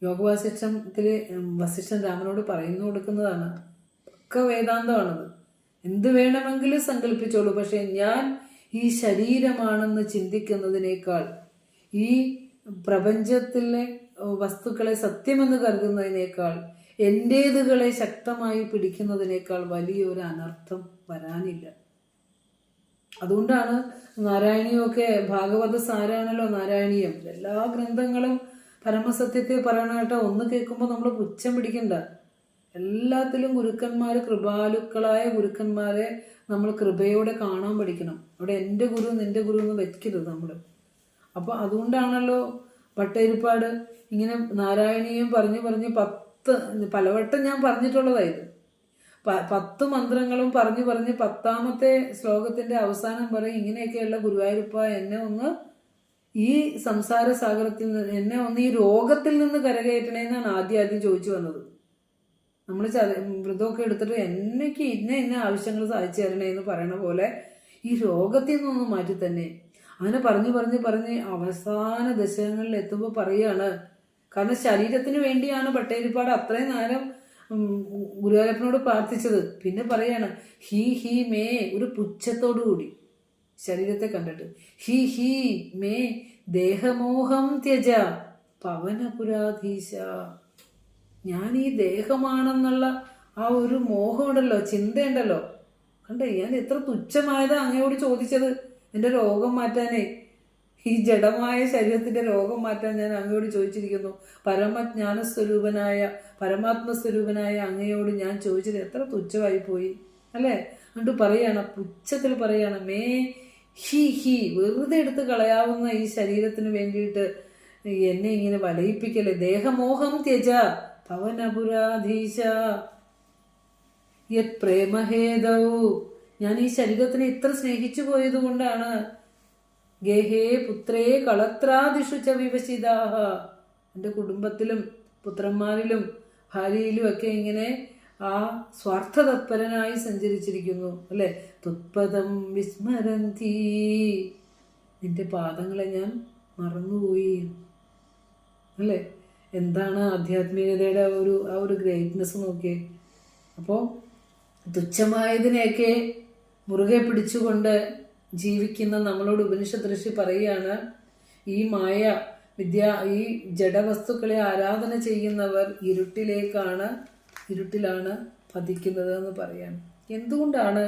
യോഗവാസിഷ്ഠത്തില് വസിഷ്ഠൻ രാമനോട് പറയുന്നു കൊടുക്കുന്നതാണ്, ഒക്കെ വേദാന്തമാണത്. എന്ത് വേണമെങ്കിലും സങ്കല്പിച്ചോളൂ, പക്ഷെ ഞാൻ ഈ ശരീരമാണെന്ന് ചിന്തിക്കുന്നതിനേക്കാൾ, ഈ പ്രപഞ്ചത്തിലെ വസ്തുക്കളെ സത്യമെന്ന് കരുതുന്നതിനേക്കാൾ, എൻ്റേതുകളെ ശക്തമായി പിടിക്കുന്നതിനേക്കാൾ വലിയൊരു അനർത്ഥം വരാനില്ല. അതുകൊണ്ടാണ് നാരായണീയമൊക്കെ ഭാഗവത സാരാണല്ലോ നാരായണീയം. എല്ലാ ഗ്രന്ഥങ്ങളും പരമസത്യത്തെ പറയണ കേട്ടോ. ഒന്ന് കേൾക്കുമ്പോൾ നമ്മൾ പുച്ഛം പിടിക്കണ്ട. എല്ലാത്തിലും ഗുരുക്കന്മാർ, കൃപാലുക്കളായ ഗുരുക്കന്മാരെ നമ്മൾ കൃപയോടെ കാണാൻ പഠിക്കണം. അവിടെ എൻ്റെ ഗുരു നിൻ്റെ ഗുരു എന്ന് വെക്കരുത് നമ്മൾ. അപ്പോൾ അതുകൊണ്ടാണല്ലോ ഭട്ടതിരിപ്പാട് ഇങ്ങനെ നാരായണീയം പറഞ്ഞ് പലവട്ടം ഞാൻ പറഞ്ഞിട്ടുള്ളതായത്. 10 മന്ത്രങ്ങളും പറഞ്ഞ് 10ാമത്തെ ശ്ലോകത്തിൻ്റെ അവസാനം പറയും, ഇങ്ങനെയൊക്കെയുള്ള ഗുരുവായൂരപ്പ എന്നെ ഒന്ന് ഈ സംസാര സാഗരത്തിൽ നിന്ന്, എന്നെ ഒന്ന് ഈ രോഗത്തിൽ നിന്ന് കരകയറ്റണേന്നാണ് ആദ്യം ചോദിച്ചു വന്നത്. നമ്മൾ വ്രതമൊക്കെ എടുത്തിട്ട് എനിക്ക് ഇന്ന ആവശ്യങ്ങൾ സാധിച്ചു തരണേന്ന് പറയണ പോലെ ഈ രോഗത്തിൽ നിന്നൊന്ന് മാറ്റി തന്നെ. അങ്ങനെ പറഞ്ഞ് അവസാന ദശകങ്ങളിൽ എത്തുമ്പോൾ പറയാണ്, കാരണം ശരീരത്തിന് വേണ്ടിയാണ് ഭട്ടതിരിപ്പാട് അത്രയും നേരം ഗുരുവായൂരപ്പനോട് പ്രാർത്ഥിച്ചത്. പിന്നെ പറയാണ് ഹി മേ, ഒരു പുച്ഛത്തോടു കൂടി ശരീരത്തെ കണ്ടിട്ട്, ഹി മേ ദേഹമോഹം ത്യജ പവനപുരാധീശ. ഞാൻ ഈ ദേഹമാണെന്നുള്ള ആ ഒരു മോഹമുണ്ടല്ലോ, ചിന്തയുണ്ടല്ലോ, കണ്ടേ, ഞാൻ എത്ര തുച്ഛമായതാ അങ്ങയോട് ചോദിച്ചത്. എൻ്റെ രോഗം മാറ്റാനേ, ഈ ജഡമായ ശരീരത്തിന്റെ രോഗം മാറ്റാൻ ഞാൻ അങ്ങയോട് ചോദിച്ചിരിക്കുന്നു. പരമജ്ഞാനസ്വരൂപനായ പരമാത്മസ്വരൂപനായ അങ്ങയോട് ഞാൻ ചോദിച്ചത് എത്ര തുച്ഛമായി പോയി അല്ലേ? എന്നിട്ട് പറയാണ്, പുച്ഛത്തിൽ പറയാണ്, മേ ഹി വെറുതെ എടുത്ത് കളയാവുന്ന ഈ ശരീരത്തിന് വേണ്ടിയിട്ട് എന്നെ ഇങ്ങനെ വലയിപ്പിക്കല്ലേ. ദേഹമോഹം ത്യജ ഭവനപുരാധീശ യത് പ്രേമഹേതൗ. ഞാൻ ഈ ശരീരത്തിനെ ഇത്ര സ്നേഹിച്ചു പോയത് കൊണ്ടാണ്. ഗേഹേ പുത്രേ കളത്രാദിഷു ച വിവശിതാഹ. എൻ്റെ കുടുംബത്തിലും പുത്രന്മാരിലും ഭാര്യയിലും ഒക്കെ ഇങ്ങനെ ആ സ്വാർത്ഥതത്പരനായി സഞ്ചരിച്ചിരിക്കുന്നു അല്ലെ. തുത്പദം വിസ്മരന്തി. നിന്റെ പാദങ്ങളെ ഞാൻ മറന്നുപോയി അല്ലേ. എന്താണ് ആധ്യാത്മികതയുടെ ആ ഒരു ഗ്രേറ്റ്നെസ് നോക്കിയേ. അപ്പോൾ തുച്ഛമായതിനെയൊക്കെ മുറുകെ പിടിച്ചുകൊണ്ട് ജീവിക്കുന്ന നമ്മളോട് ഉപനിഷത്ത് ഋഷി പറയുകയാണ്, ഈ മായ ഈ ജഡവസ്തുക്കളെ ആരാധന ചെയ്യുന്നവർ ഇരുട്ടിലാണ് പതിക്കുന്നത് എന്ന് പറയാണ്. എന്തുകൊണ്ടാണ്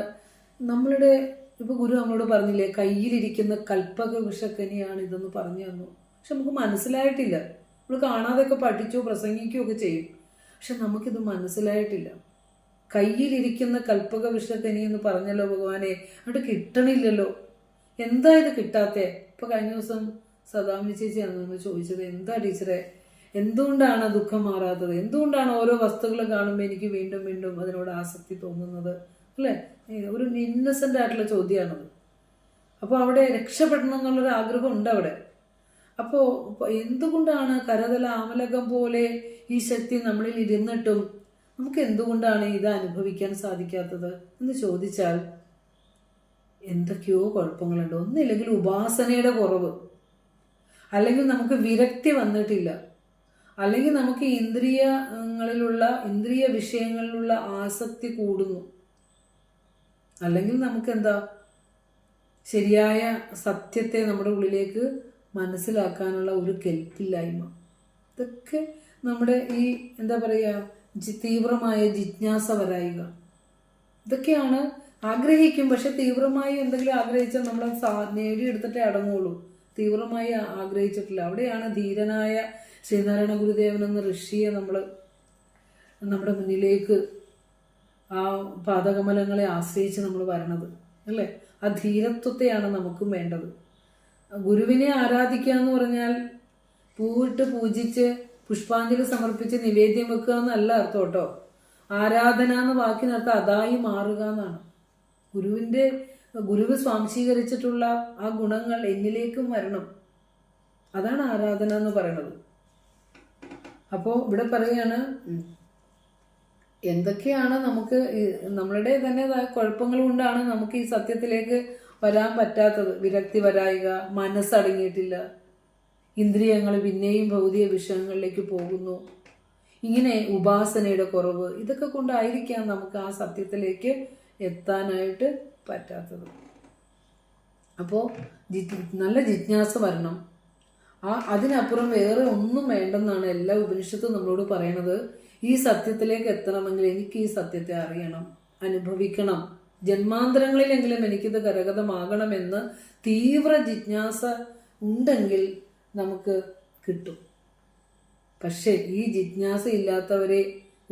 നമ്മളുടെ ഇപ്പൊ ഗുരു നമ്മളോട് പറഞ്ഞില്ലേ, കയ്യിലിരിക്കുന്ന കൽപ്പക വിഷക്കനിയാണ് ഇതെന്ന് പറഞ്ഞു തന്നു. പക്ഷെ നമുക്ക് മനസ്സിലായിട്ടില്ല. നമ്മൾ കാണാതെയൊക്കെ പഠിച്ചോ പ്രസംഗിക്കുകയോ ഒക്കെ ചെയ്യും, പക്ഷെ നമുക്കിത് മനസ്സിലായിട്ടില്ല. കയ്യിലിരിക്കുന്ന കൽപ്പക വിഷക്കനി എന്ന് പറഞ്ഞല്ലോ ഭഗവാനെ, അവിടെ കിട്ടണില്ലല്ലോ. എന്താ ഇത് കിട്ടാത്തേ? ഇപ്പൊ കഴിഞ്ഞ ദിവസം സദാമിനി ചേച്ചിയാണെന്ന് ചോദിച്ചത്, എന്താ ടീച്ചറെ എന്തുകൊണ്ടാണ് ദുഃഖം മാറാത്തത്? എന്തുകൊണ്ടാണ് ഓരോ വസ്തുക്കൾ കാണുമ്പോൾ എനിക്ക് വീണ്ടും വീണ്ടും അതിനോട് ആസക്തി തോന്നുന്നത് അല്ലേ? ഒരു ഇന്നസെന്റ് ആയിട്ടുള്ള ചോദ്യമാണത്. അപ്പോൾ അവിടെ രക്ഷപ്പെടണം എന്നുള്ളൊരു ആഗ്രഹം ഉണ്ട് അവിടെ. അപ്പോൾ എന്തുകൊണ്ടാണ് കരതല ആമലകം പോലെ ഈ ശക്തി നമ്മളിൽ ഇരുന്നിട്ടും നമുക്ക് എന്തുകൊണ്ടാണ് ഇത് അനുഭവിക്കാൻ സാധിക്കാത്തത് എന്ന് ചോദിച്ചാൽ എന്തൊക്കെയോ കുഴപ്പങ്ങളുണ്ട്. ഒന്നില്ലെങ്കിൽ ഉപാസനയുടെ കുറവ്, അല്ലെങ്കിൽ നമുക്ക് വിരക്തി വന്നിട്ടില്ല, അല്ലെങ്കിൽ നമുക്ക് ഇന്ദ്രിയ വിഷയങ്ങളിലുള്ള ആസക്തി കൂടുന്നു, അല്ലെങ്കിൽ നമുക്കെന്താ ശരിയായ സത്യത്തെ നമ്മുടെ ഉള്ളിലേക്ക് മനസ്സിലാക്കാനുള്ള ഒരു കെൽപ്പില്ലായ്മ. ഇതൊക്കെ നമ്മുടെ ഈ എന്താ പറയുക തീവ്രമായ ജിജ്ഞാസ വരായിക. ഇതൊക്കെയാണ് ആഗ്രഹിക്കും. പക്ഷെ തീവ്രമായി എന്തെങ്കിലും ആഗ്രഹിച്ചാൽ നമ്മൾ നേടിയെടുത്തിട്ടേ അടങ്ങുള്ളൂ. തീവ്രമായി ആഗ്രഹിച്ചിട്ടില്ല. അവിടെയാണ് ധീരനായ ശ്രീനാരായണ ഗുരുദേവൻ എന്ന ഋഷിയെ നമ്മുടെ മുന്നിലേക്ക് ആ പാദകമലങ്ങളെ ആശ്രയിച്ച് നമ്മൾ വരണത് അല്ലേ. ആ ധീരത്വത്തെയാണ് നമുക്കും വേണ്ടത്. ഗുരുവിനെ ആരാധിക്കുക എന്ന് പറഞ്ഞാൽ പൂവിട്ട് പൂജിച്ച് പുഷ്പാഞ്ജലി സമർപ്പിച്ച് നിവേദ്യം വെക്കുക എന്നല്ല അർത്ഥം കേട്ടോ. ആരാധന എന്ന വാക്കിനർത്ഥം അതായി മാറുക എന്നാണ്. ഗുരുവ് സ്വാംശീകരിച്ചിട്ടുള്ള ആ ഗുണങ്ങൾ എന്നിലേക്കും വരണം. അതാണ് ആരാധന എന്ന് പറയുന്നത്. അപ്പോൾ ഇവിടെ പറയാണ് എന്തൊക്കെയാണ് നമുക്ക് നമ്മളുടെ തന്നെ കുഴപ്പങ്ങൾ കൊണ്ടാണ് നമുക്ക് ഈ സത്യത്തിലേക്ക് വരാൻ പറ്റാത്തത്. വിരക്തി വരായിക, മനസ്സടങ്ങിയിട്ടില്ല, ഇന്ദ്രിയങ്ങൾ പിന്നെയും ഭൗതിക വിഷയങ്ങളിലേക്ക് പോകുന്നു, ഇങ്ങനെ ഉപാസനയുടെ കുറവ്, ഇതൊക്കെ കൊണ്ടായിരിക്കാം നമുക്ക് ആ സത്യത്തിലേക്ക് എത്താനായിട്ട് പറ്റാത്തത്. അപ്പോൾ നല്ല ജിജ്ഞാസ വരണം. അതിനപ്പുറം വേറെ ഒന്നും വേണ്ടെന്നാണ് എല്ലാ ഉപനിഷത്തും നമ്മളോട് പറയണത്. ഈ സത്യത്തിലേക്ക് എത്തണമെങ്കിൽ എനിക്ക് ഈ സത്യത്തെ അറിയണം, അനുഭവിക്കണം, ജന്മാന്തരങ്ങളിലെങ്കിലും എനിക്കിത് കരഗതമാകണമെന്ന് തീവ്ര ജിജ്ഞാസ ഉണ്ടെങ്കിൽ നമുക്ക് കിട്ടും. പക്ഷെ ഈ ജിജ്ഞാസ ഇല്ലാത്തവരെ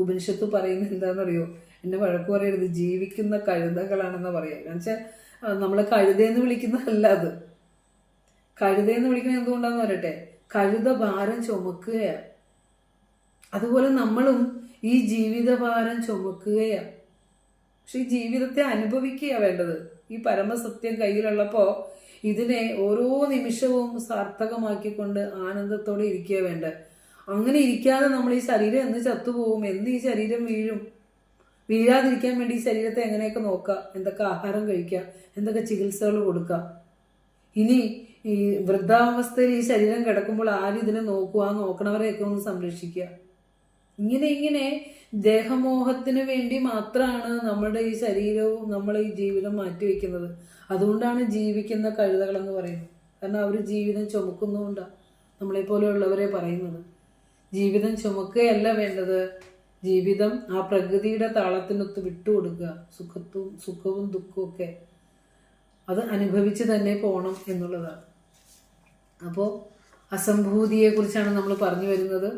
ഉപനിഷത്ത് പറയുന്നത് എന്താണെന്നറിയോ? എന്നെ വഴക്ക് പറയരുത്, ജീവിക്കുന്ന കഴുതകളാണെന്ന് പറയാം. കാരണം വെച്ചാൽ നമ്മളെ കഴുതയെന്ന് വിളിക്കുന്നതല്ല അത്. കഴുതയെന്ന് വിളിക്കുന്നത് എന്തുകൊണ്ടാന്ന് പറയട്ടെ, കഴുത ഭാരം ചുമക്കുകയാണ്. അതുപോലെ നമ്മളും ഈ ജീവിതഭാരം ചുമക്കുകയാണ്. പക്ഷെ ഈ ജീവിതത്തെ അനുഭവിക്കുക വേണ്ടത്. ഈ പരമസത്യം കയ്യിലുള്ളപ്പോൾ ഇതിനെ ഓരോ നിമിഷവും സാർത്ഥകമാക്കിക്കൊണ്ട് ആനന്ദത്തോടെ ഇരിക്കുക വേണ്ട. അങ്ങനെ ഇരിക്കാതെ നമ്മൾ ഈ ശരീരം എന്ന് ചത്തുപോകും, എന്ന് ഈ ശരീരം വീഴാതിരിക്കാൻ വേണ്ടി ഈ ശരീരത്തെ എങ്ങനെയൊക്കെ നോക്കുക, എന്തൊക്കെ ആഹാരം കഴിക്കുക, എന്തൊക്കെ ചികിത്സകൾ കൊടുക്കുക. ഇനി ഈ വൃദ്ധാവസ്ഥയിൽ ഈ ശരീരം കിടക്കുമ്പോൾ ആരും ഇതിനെ നോക്കുക, നോക്കണവരെയൊക്കെ ഒന്ന് സംരക്ഷിക്കുക. ഇങ്ങനെ ദേഹമോഹത്തിന് വേണ്ടി മാത്രമാണ് നമ്മുടെ ഈ ശരീരവും നമ്മളെ ഈ ജീവിതം മാറ്റിവെക്കുന്നത്. അതുകൊണ്ടാണ് ജീവിക്കുന്ന കഴുതകളെന്ന് പറയുന്നത്. കാരണം അവർ ജീവിതം ചുമക്കുന്നുകൊണ്ടാണ് നമ്മളെപ്പോലെയുള്ളവരെ പറയുന്നത്. ജീവിതം ചുമക്കുകയല്ല വേണ്ടത്, ജീവിതം ആ പ്രകൃതിയുടെ താളത്തിനൊത്ത് വിട്ടുകൊടുക്കുക. സുഖവും ദുഃഖവും ഒക്കെ അത് അനുഭവിച്ച് തന്നെ പോകണം എന്നുള്ളതാണ്. അപ്പോൾ അസംഭൂതിയെക്കുറിച്ചാണ് നമ്മൾ പറഞ്ഞു വരുന്നത്.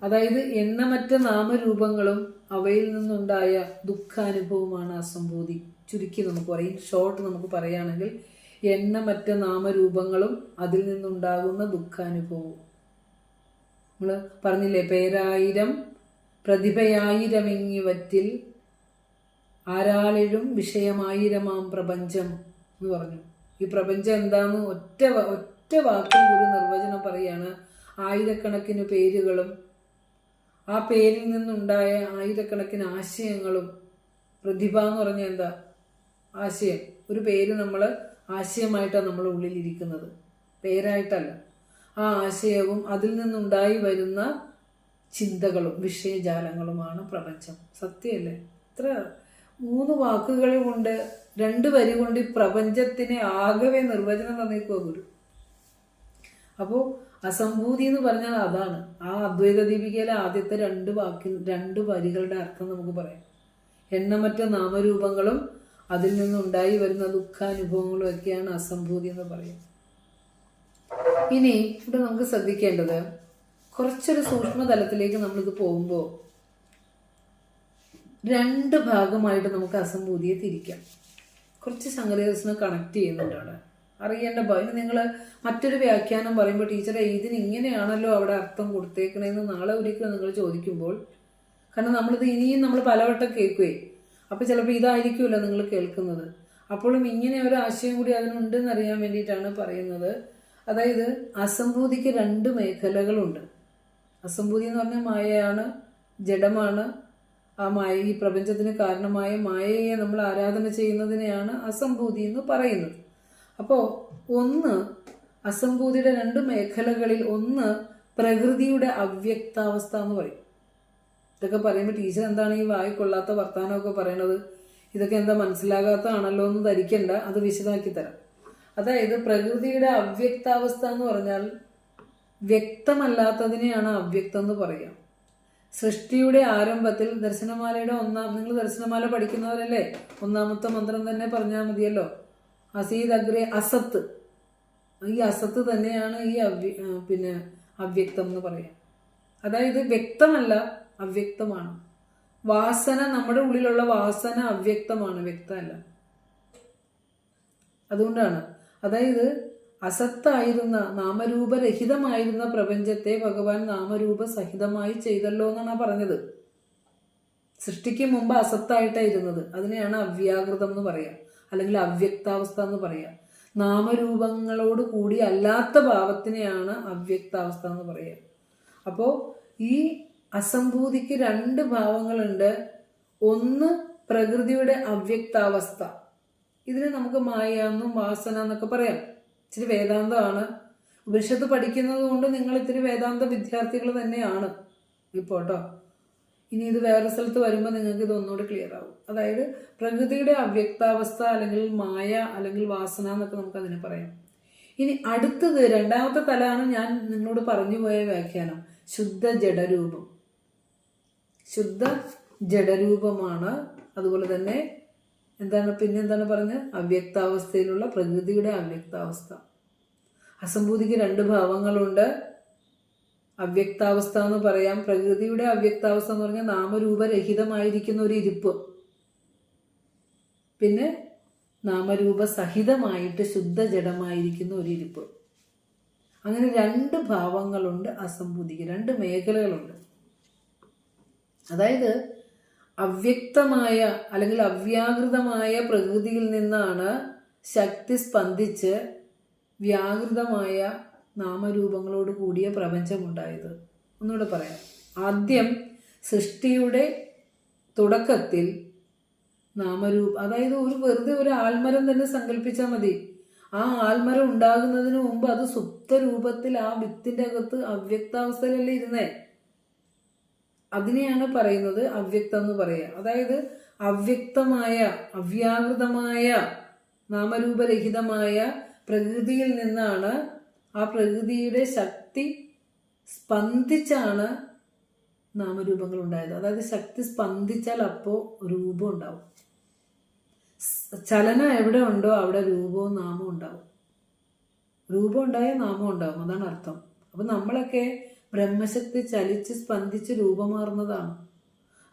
അതായത് എണ്ണമറ്റ നാമരൂപങ്ങളും അവയിൽ നിന്നുണ്ടായ ദുഃഖാനുഭവമാണ് അസംഭൂതി. ചുരുക്കി നമുക്ക് പറയും, ഷോർട്ട് നമുക്ക് പറയുകയാണെങ്കിൽ എണ്ണമറ്റ നാമരൂപങ്ങളും അതിൽ നിന്നുണ്ടാകുന്ന ദുഃഖാനുഭവവും. നമ്മൾ പറഞ്ഞില്ലേ, പേരായിരം പ്രതിഭയായിരമെങ്ങിവറ്റിൽ ആരാളിഴും വിഷയമായിരമാം പ്രപഞ്ചം എന്ന് പറഞ്ഞു. ഈ പ്രപഞ്ചം എന്താന്ന് ഒറ്റ വാക്കിൽ ഒരു നിർവചനം പറയാണ്. ആയിരക്കണക്കിന് പേരുകളും ആ പേരിൽ നിന്നുണ്ടായ ആയിരക്കണക്കിന് ആശയങ്ങളും. പ്രതിഭ എന്ന് പറഞ്ഞാൽ എന്താ? ആശയം. ഒരു പേര് നമ്മൾ ആശയമായിട്ടാണ് നമ്മുടെ ഉള്ളിലിരിക്കുന്നത്, പേരായിട്ടല്ല. ആ ആശയവും അതിൽ നിന്നുണ്ടായി വരുന്ന ചിന്തകളും വിഷയജാലങ്ങളുമാണ് പ്രപഞ്ചം. സത്യമല്ലേ? ഇത്ര 3 വാക്കുകൾ കൊണ്ട് 2 വരി കൊണ്ട് ഈ പ്രപഞ്ചത്തിന് ആകെ നിർവചനം തന്നേക്കുക ഗുരു. അപ്പോൾ അസംഭൂതി എന്ന് പറഞ്ഞാൽ അതാണ്. ആ അദ്വൈത ദീപികയിലെ ആദ്യത്തെ 2 വരികളുടെ അർത്ഥം നമുക്ക് പറയാം. എണ്ണമറ്റ നാമരൂപങ്ങളും അതിൽ നിന്നുണ്ടായി വരുന്ന ദുഃഖാനുഭവങ്ങളും ഒക്കെയാണ് അസംഭൂതി എന്ന് പറയും. ഇനി ഇവിടെ നമുക്ക് ശ്രദ്ധിക്കേണ്ടത്, കുറച്ചൊരു സൂക്ഷ്മതലത്തിലേക്ക് നമ്മളിത് പോകുമ്പോൾ 2 ഭാഗമായിട്ട് നമുക്ക് അസംഭൂതിയെ തിരിക്കാം. കുറച്ച് സംഗതികളെ കണക്ട് ചെയ്യുന്നുണ്ട് അവിടെ. അറിയേണ്ട ഇനി നിങ്ങൾ മറ്റൊരു വ്യാഖ്യാനം പറയുമ്പോൾ ടീച്ചറെ ഇതിന് ഇങ്ങനെയാണല്ലോ അവിടെ അർത്ഥം കൊടുത്തേക്കണേന്ന് നാളെ ഒരിക്കലും നിങ്ങൾ ചോദിക്കുമ്പോൾ, കാരണം നമ്മളിത് ഇനിയും നമ്മൾ പലവട്ടം കേൾക്കുവേ, അപ്പോൾ ചിലപ്പോൾ ഇതായിരിക്കുമല്ലോ നിങ്ങൾ കേൾക്കുന്നത്. അപ്പോഴും ഇങ്ങനെ ഒരു ആശയം കൂടി അതിനുണ്ടെന്ന് അറിയാൻ വേണ്ടിയിട്ടാണ് പറയുന്നത്. അതായത് അസംഭൂതിക്ക് 2 മേഖലകളുണ്ട്. അസംഭൂതി എന്ന് പറഞ്ഞാൽ മായയാണ്, ജഡമാണ്. ആ മായ, ഈ പ്രപഞ്ചത്തിന് കാരണമായ മായയെ നമ്മൾ ആരാധന ചെയ്യുന്നതിനെയാണ് അസംഭൂതി എന്ന് പറയുന്നത്. അപ്പോൾ ഒന്ന്, അസംഭൂതിയുടെ 2 മേഖലകളിൽ ഒന്ന് പ്രകൃതിയുടെ അവ്യക്താവസ്ഥ എന്ന് പറയും. ഇതൊക്കെ പറയുമ്പോൾ ടീച്ചർ എന്താണ് ഈ വായിക്കൊള്ളാത്ത വർത്തമാനമൊക്കെ പറയണത്, ഇതൊക്കെ എന്താ മനസ്സിലാകാത്തതാണല്ലോ എന്ന് ധരിക്കണ്ട, അത് വിശദമാക്കി തരാം. അതായത് പ്രകൃതിയുടെ അവ്യക്താവസ്ഥ എന്ന് പറഞ്ഞാൽ വ്യക്തമല്ലാത്തതിനെയാണ് അവ്യക്തം എന്ന് പറയുക. സൃഷ്ടിയുടെ ആരംഭത്തിൽ ദർശനമാലയുടെ നിങ്ങൾ ദർശനമാല പഠിക്കുന്നവരല്ലേ, 1ാമത്തെ മന്ത്രം തന്നെ പറഞ്ഞാൽ മതിയല്ലോ. അസീത് അഗ്രേ അസത്ത്. ഈ അസത്ത് തന്നെയാണ് ഈ അവ്യക്തം എന്ന് പറയാം. അതായത് വ്യക്തമല്ല, അവ്യക്തമാണ്. വാസന, നമ്മുടെ ഉള്ളിലുള്ള വാസന അവ്യക്തമാണ്, വ്യക്തമല്ല. അതുകൊണ്ടാണ്, അതായത് അസത്തായിരുന്ന നാമരൂപരഹിതമായിരുന്ന പ്രപഞ്ചത്തെ ഭഗവാൻ നാമരൂപ സഹിതമായി ചെയ്തല്ലോ എന്നാണ് പറഞ്ഞത്. സൃഷ്ടിക്ക് മുമ്പ് അസത്തായിട്ടായിരുന്നത്, അതിനെയാണ് അവ്യാകൃതം എന്ന് പറയാം, അല്ലെങ്കിൽ അവ്യക്താവസ്ഥ എന്ന് പറയാം. നാമരൂപങ്ങളോട് കൂടി അല്ലാത്ത ഭാവത്തിനെയാണ് അവ്യക്താവസ്ഥ എന്ന് പറയാം. അപ്പോൾ ഈ അസംഭൂതിക്ക് 2 ഭാവങ്ങളുണ്ട്. ഒന്ന് പ്രകൃതിയുടെ അവ്യക്താവസ്ഥ. ഇതിനെ നമുക്ക് മായ എന്നും വാസന എന്നൊക്കെ പറയാം. ഇച്ചിരി വേദാന്തമാണ്. ഉപനിഷത്ത് പഠിക്കുന്നത് കൊണ്ട് നിങ്ങൾ ഇത്തിരി വേദാന്ത വിദ്യാർത്ഥികൾ തന്നെയാണ് ഇപ്പോൾ കേട്ടോ. ഇനി ഇത് വേറെ സ്ഥലത്ത് വരുമ്പോൾ നിങ്ങൾക്ക് ഇത് ഒന്നുകൂടി ക്ലിയർ ആവും. അതായത് പ്രകൃതിയുടെ അവ്യക്താവസ്ഥ അല്ലെങ്കിൽ മായ അല്ലെങ്കിൽ വാസന എന്നൊക്കെ നമുക്ക് അതിനെ പറയാം. ഇനി അടുത്തത് 2ാമത്തെ തലമാണ് ഞാൻ നിങ്ങളോട് പറഞ്ഞു പോയ വ്യാഖ്യാനം, ശുദ്ധ ജഡരൂപം. ശുദ്ധ ജഡരൂപമാണ്. അതുപോലെ തന്നെ പിന്നെന്താണ് പറഞ്ഞത്, അവ്യക്താവസ്ഥയിലുള്ള പ്രകൃതിയുടെ അവ്യക്താവസ്ഥ. അസംഭൂതിക്ക് 2 ഭാവങ്ങളുണ്ട്. അവ്യക്താവസ്ഥ എന്ന് പറയാം. പ്രകൃതിയുടെ അവ്യക്താവസ്ഥ എന്ന് പറഞ്ഞാൽ നാമരൂപരഹിതമായിരിക്കുന്ന ഒരു ഇരിപ്പ്, പിന്നെ നാമരൂപ സഹിതമായിട്ട് ശുദ്ധ ജഡമായിരിക്കുന്ന ഒരു ഇരിപ്പ്. അങ്ങനെ 2 ഭാവങ്ങളുണ്ട് അസംഭൂതിക്ക്, 2 മേഖലകളുണ്ട്. അതായത് അവ്യക്തമായ അല്ലെങ്കിൽ അവ്യാകൃതമായ പ്രകൃതിയിൽ നിന്നാണ് ശക്തി സ്പന്ദിച്ച് വ്യാകൃതമായ നാമരൂപങ്ങളോട് കൂടിയ പ്രപഞ്ചമുണ്ടായത്. ഒന്നുകൂടെ പറയാം. ആദ്യം സൃഷ്ടിയുടെ തുടക്കത്തിൽ അതായത് വെറുതെ ഒരു ആൽമരം തന്നെ സങ്കല്പിച്ചാൽ മതി. ആ ആൽമരം ഉണ്ടാകുന്നതിന് മുമ്പ് അത് സുപ്തരൂപത്തിൽ ആ വിത്തിന്റെ അകത്ത് അവ്യക്താവസ്ഥയിലല്ലേ ഇരുന്നേ. അതിനെയാണ് പറയുന്നത് അവ്യക്തം എന്ന് പറയുക. അതായത് അവ്യക്തമായ അവ്യാകൃതമായ നാമരൂപരഹിതമായ പ്രകൃതിയിൽ നിന്നാണ്, ആ പ്രകൃതിയുടെ ശക്തി സ്പന്ദിച്ചാണ് നാമരൂപങ്ങൾ ഉണ്ടായത്. അതായത് ശക്തി സ്പന്ദിച്ചാൽ അപ്പോൾ രൂപം ഉണ്ടാവും. ചലനം എവിടെ ഉണ്ടോ അവിടെ രൂപവും നാമവും ഉണ്ടാവും. രൂപം ഉണ്ടായാൽ നാമം ഉണ്ടാവും, അതാണ് അർത്ഥം. അപ്പം നമ്മളൊക്കെ ബ്രഹ്മശക്തി ചലിച്ച് സ്പന്ദിച്ച് രൂപമാറുന്നതാണ്.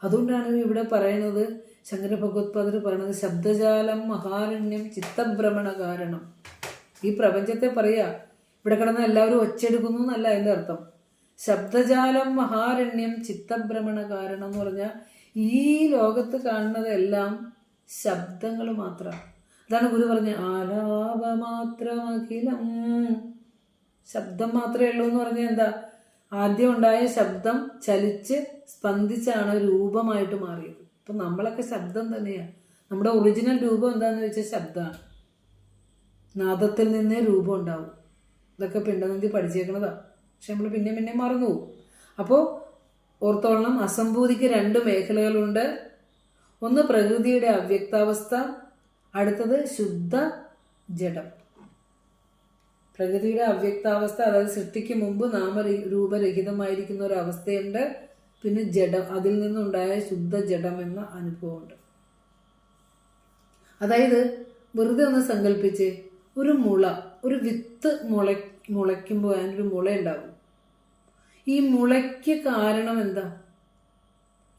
അതുകൊണ്ടാണ് ഇവിടെ പറയുന്നത്, ശങ്കര ഭഗവത്പാദർ പറയുന്നത് ശബ്ദജാലം മഹാരണ്യം ചിത്തഭ്രമണ കാരണം. ഈ പ്രപഞ്ചത്തെ പറയാ, ഇവിടെ കിടന്ന് എല്ലാവരും ഒച്ചെടുക്കുന്നു എന്നല്ല അതിൻ്റെ അർത്ഥം. ശബ്ദജാലം മഹാരണ്യം ചിത്തഭ്രമണ കാരണം എന്ന് പറഞ്ഞാൽ ഈ ലോകത്ത് കാണുന്നതെല്ലാം ശബ്ദങ്ങൾ മാത്രമാണ്. അതാണ് ഗുരു പറഞ്ഞ ആലാപമാത്രമഖിലം, ശബ്ദം മാത്രമേ ഉള്ളൂ എന്ന് പറഞ്ഞാൽ എന്താ? ആദ്യം ഉണ്ടായ ശബ്ദം ചലിച്ച് സ്പന്ദിച്ചാണ് രൂപമായിട്ട് മാറിയത്. അപ്പം നമ്മളൊക്കെ ശബ്ദം തന്നെയാണ്. നമ്മുടെ ഒറിജിനൽ രൂപം എന്താണെന്ന് വെച്ചാൽ ശബ്ദമാണ്. നാദത്തിൽ നിന്നേ രൂപം ഉണ്ടാവും. ഇതൊക്കെ പിണ്ടനന്ദി പഠിച്ചേക്കണതാണ്. പക്ഷെ നമ്മൾ പിന്നെ മറന്നു പോകും. അപ്പോൾ ഓർത്തോളണം, അസംഭൂതിക്ക് 2 മേഖലകളുണ്ട്. ഒന്ന് പ്രകൃതിയുടെ അവ്യക്താവസ്ഥ, അടുത്തത് ശുദ്ധ ജഡം. പ്രകൃതിയുടെ അവ്യക്താവസ്ഥ, അതായത് സൃഷ്ടിക്ക് മുമ്പ് നാമരൂപരഹിതമായിരിക്കുന്ന ഒരു അവസ്ഥയുണ്ട്. പിന്നെ ജഡം, അതിൽ നിന്നുണ്ടായ ശുദ്ധ ജഡം എന്ന അനുഭവമുണ്ട്. അതായത് വെറുതെ ഒന്ന് സങ്കല്പിച്ച്, ഒരു മുള, ഒരു വിത്ത് മുളയ്ക്കുമ്പോൾ അതിനൊരു മുള ഉണ്ടാവും. ഈ മുളയ്ക്ക് കാരണം എന്താ?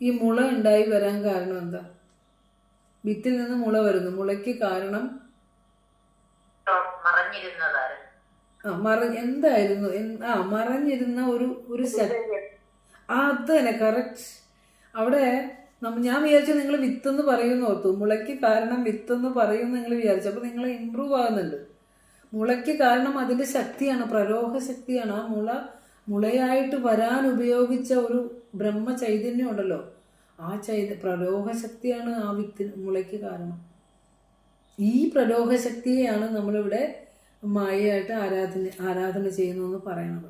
ഈ മുള ഉണ്ടായി വരാൻ കാരണം എന്താ? വിത്തിൽ നിന്ന് മുള വരുന്നു. മുളയ്ക്ക് കാരണം എന്തായിരുന്നു? മറഞ്ഞിരുന്ന ഒരു അത് തന്നെ, കറക്റ്റ്. അവിടെ ഞാൻ വിചാരിച്ചു നിങ്ങൾ വിത്തെന്ന് പറയുമെന്ന് ഓർത്തു. മുളയ്ക്ക് കാരണം വിത്തെന്ന് പറയുമെന്ന് നിങ്ങൾ വിചാരിച്ചു. അപ്പോൾ നിങ്ങൾ ഇമ്പ്രൂവ് ആകുന്നുണ്ട്. മുളയ്ക്ക് കാരണം അതിൻ്റെ ശക്തിയാണ്, പ്രരോഹ ശക്തിയാണ്. ആ മുളയായിട്ട് വരാൻ ഉപയോഗിച്ച ഒരു ബ്രഹ്മ ചൈതന്യം ഉണ്ടല്ലോ, ആ പ്രരോഹ ശക്തിയാണ് ആ മുളയ്ക്ക് കാരണം. ഈ പ്രരോഹ ശക്തിയെയാണ് നമ്മളിവിടെ മായയായിട്ട് ആരാധന ചെയ്യുന്നു എന്ന് പറയണത്.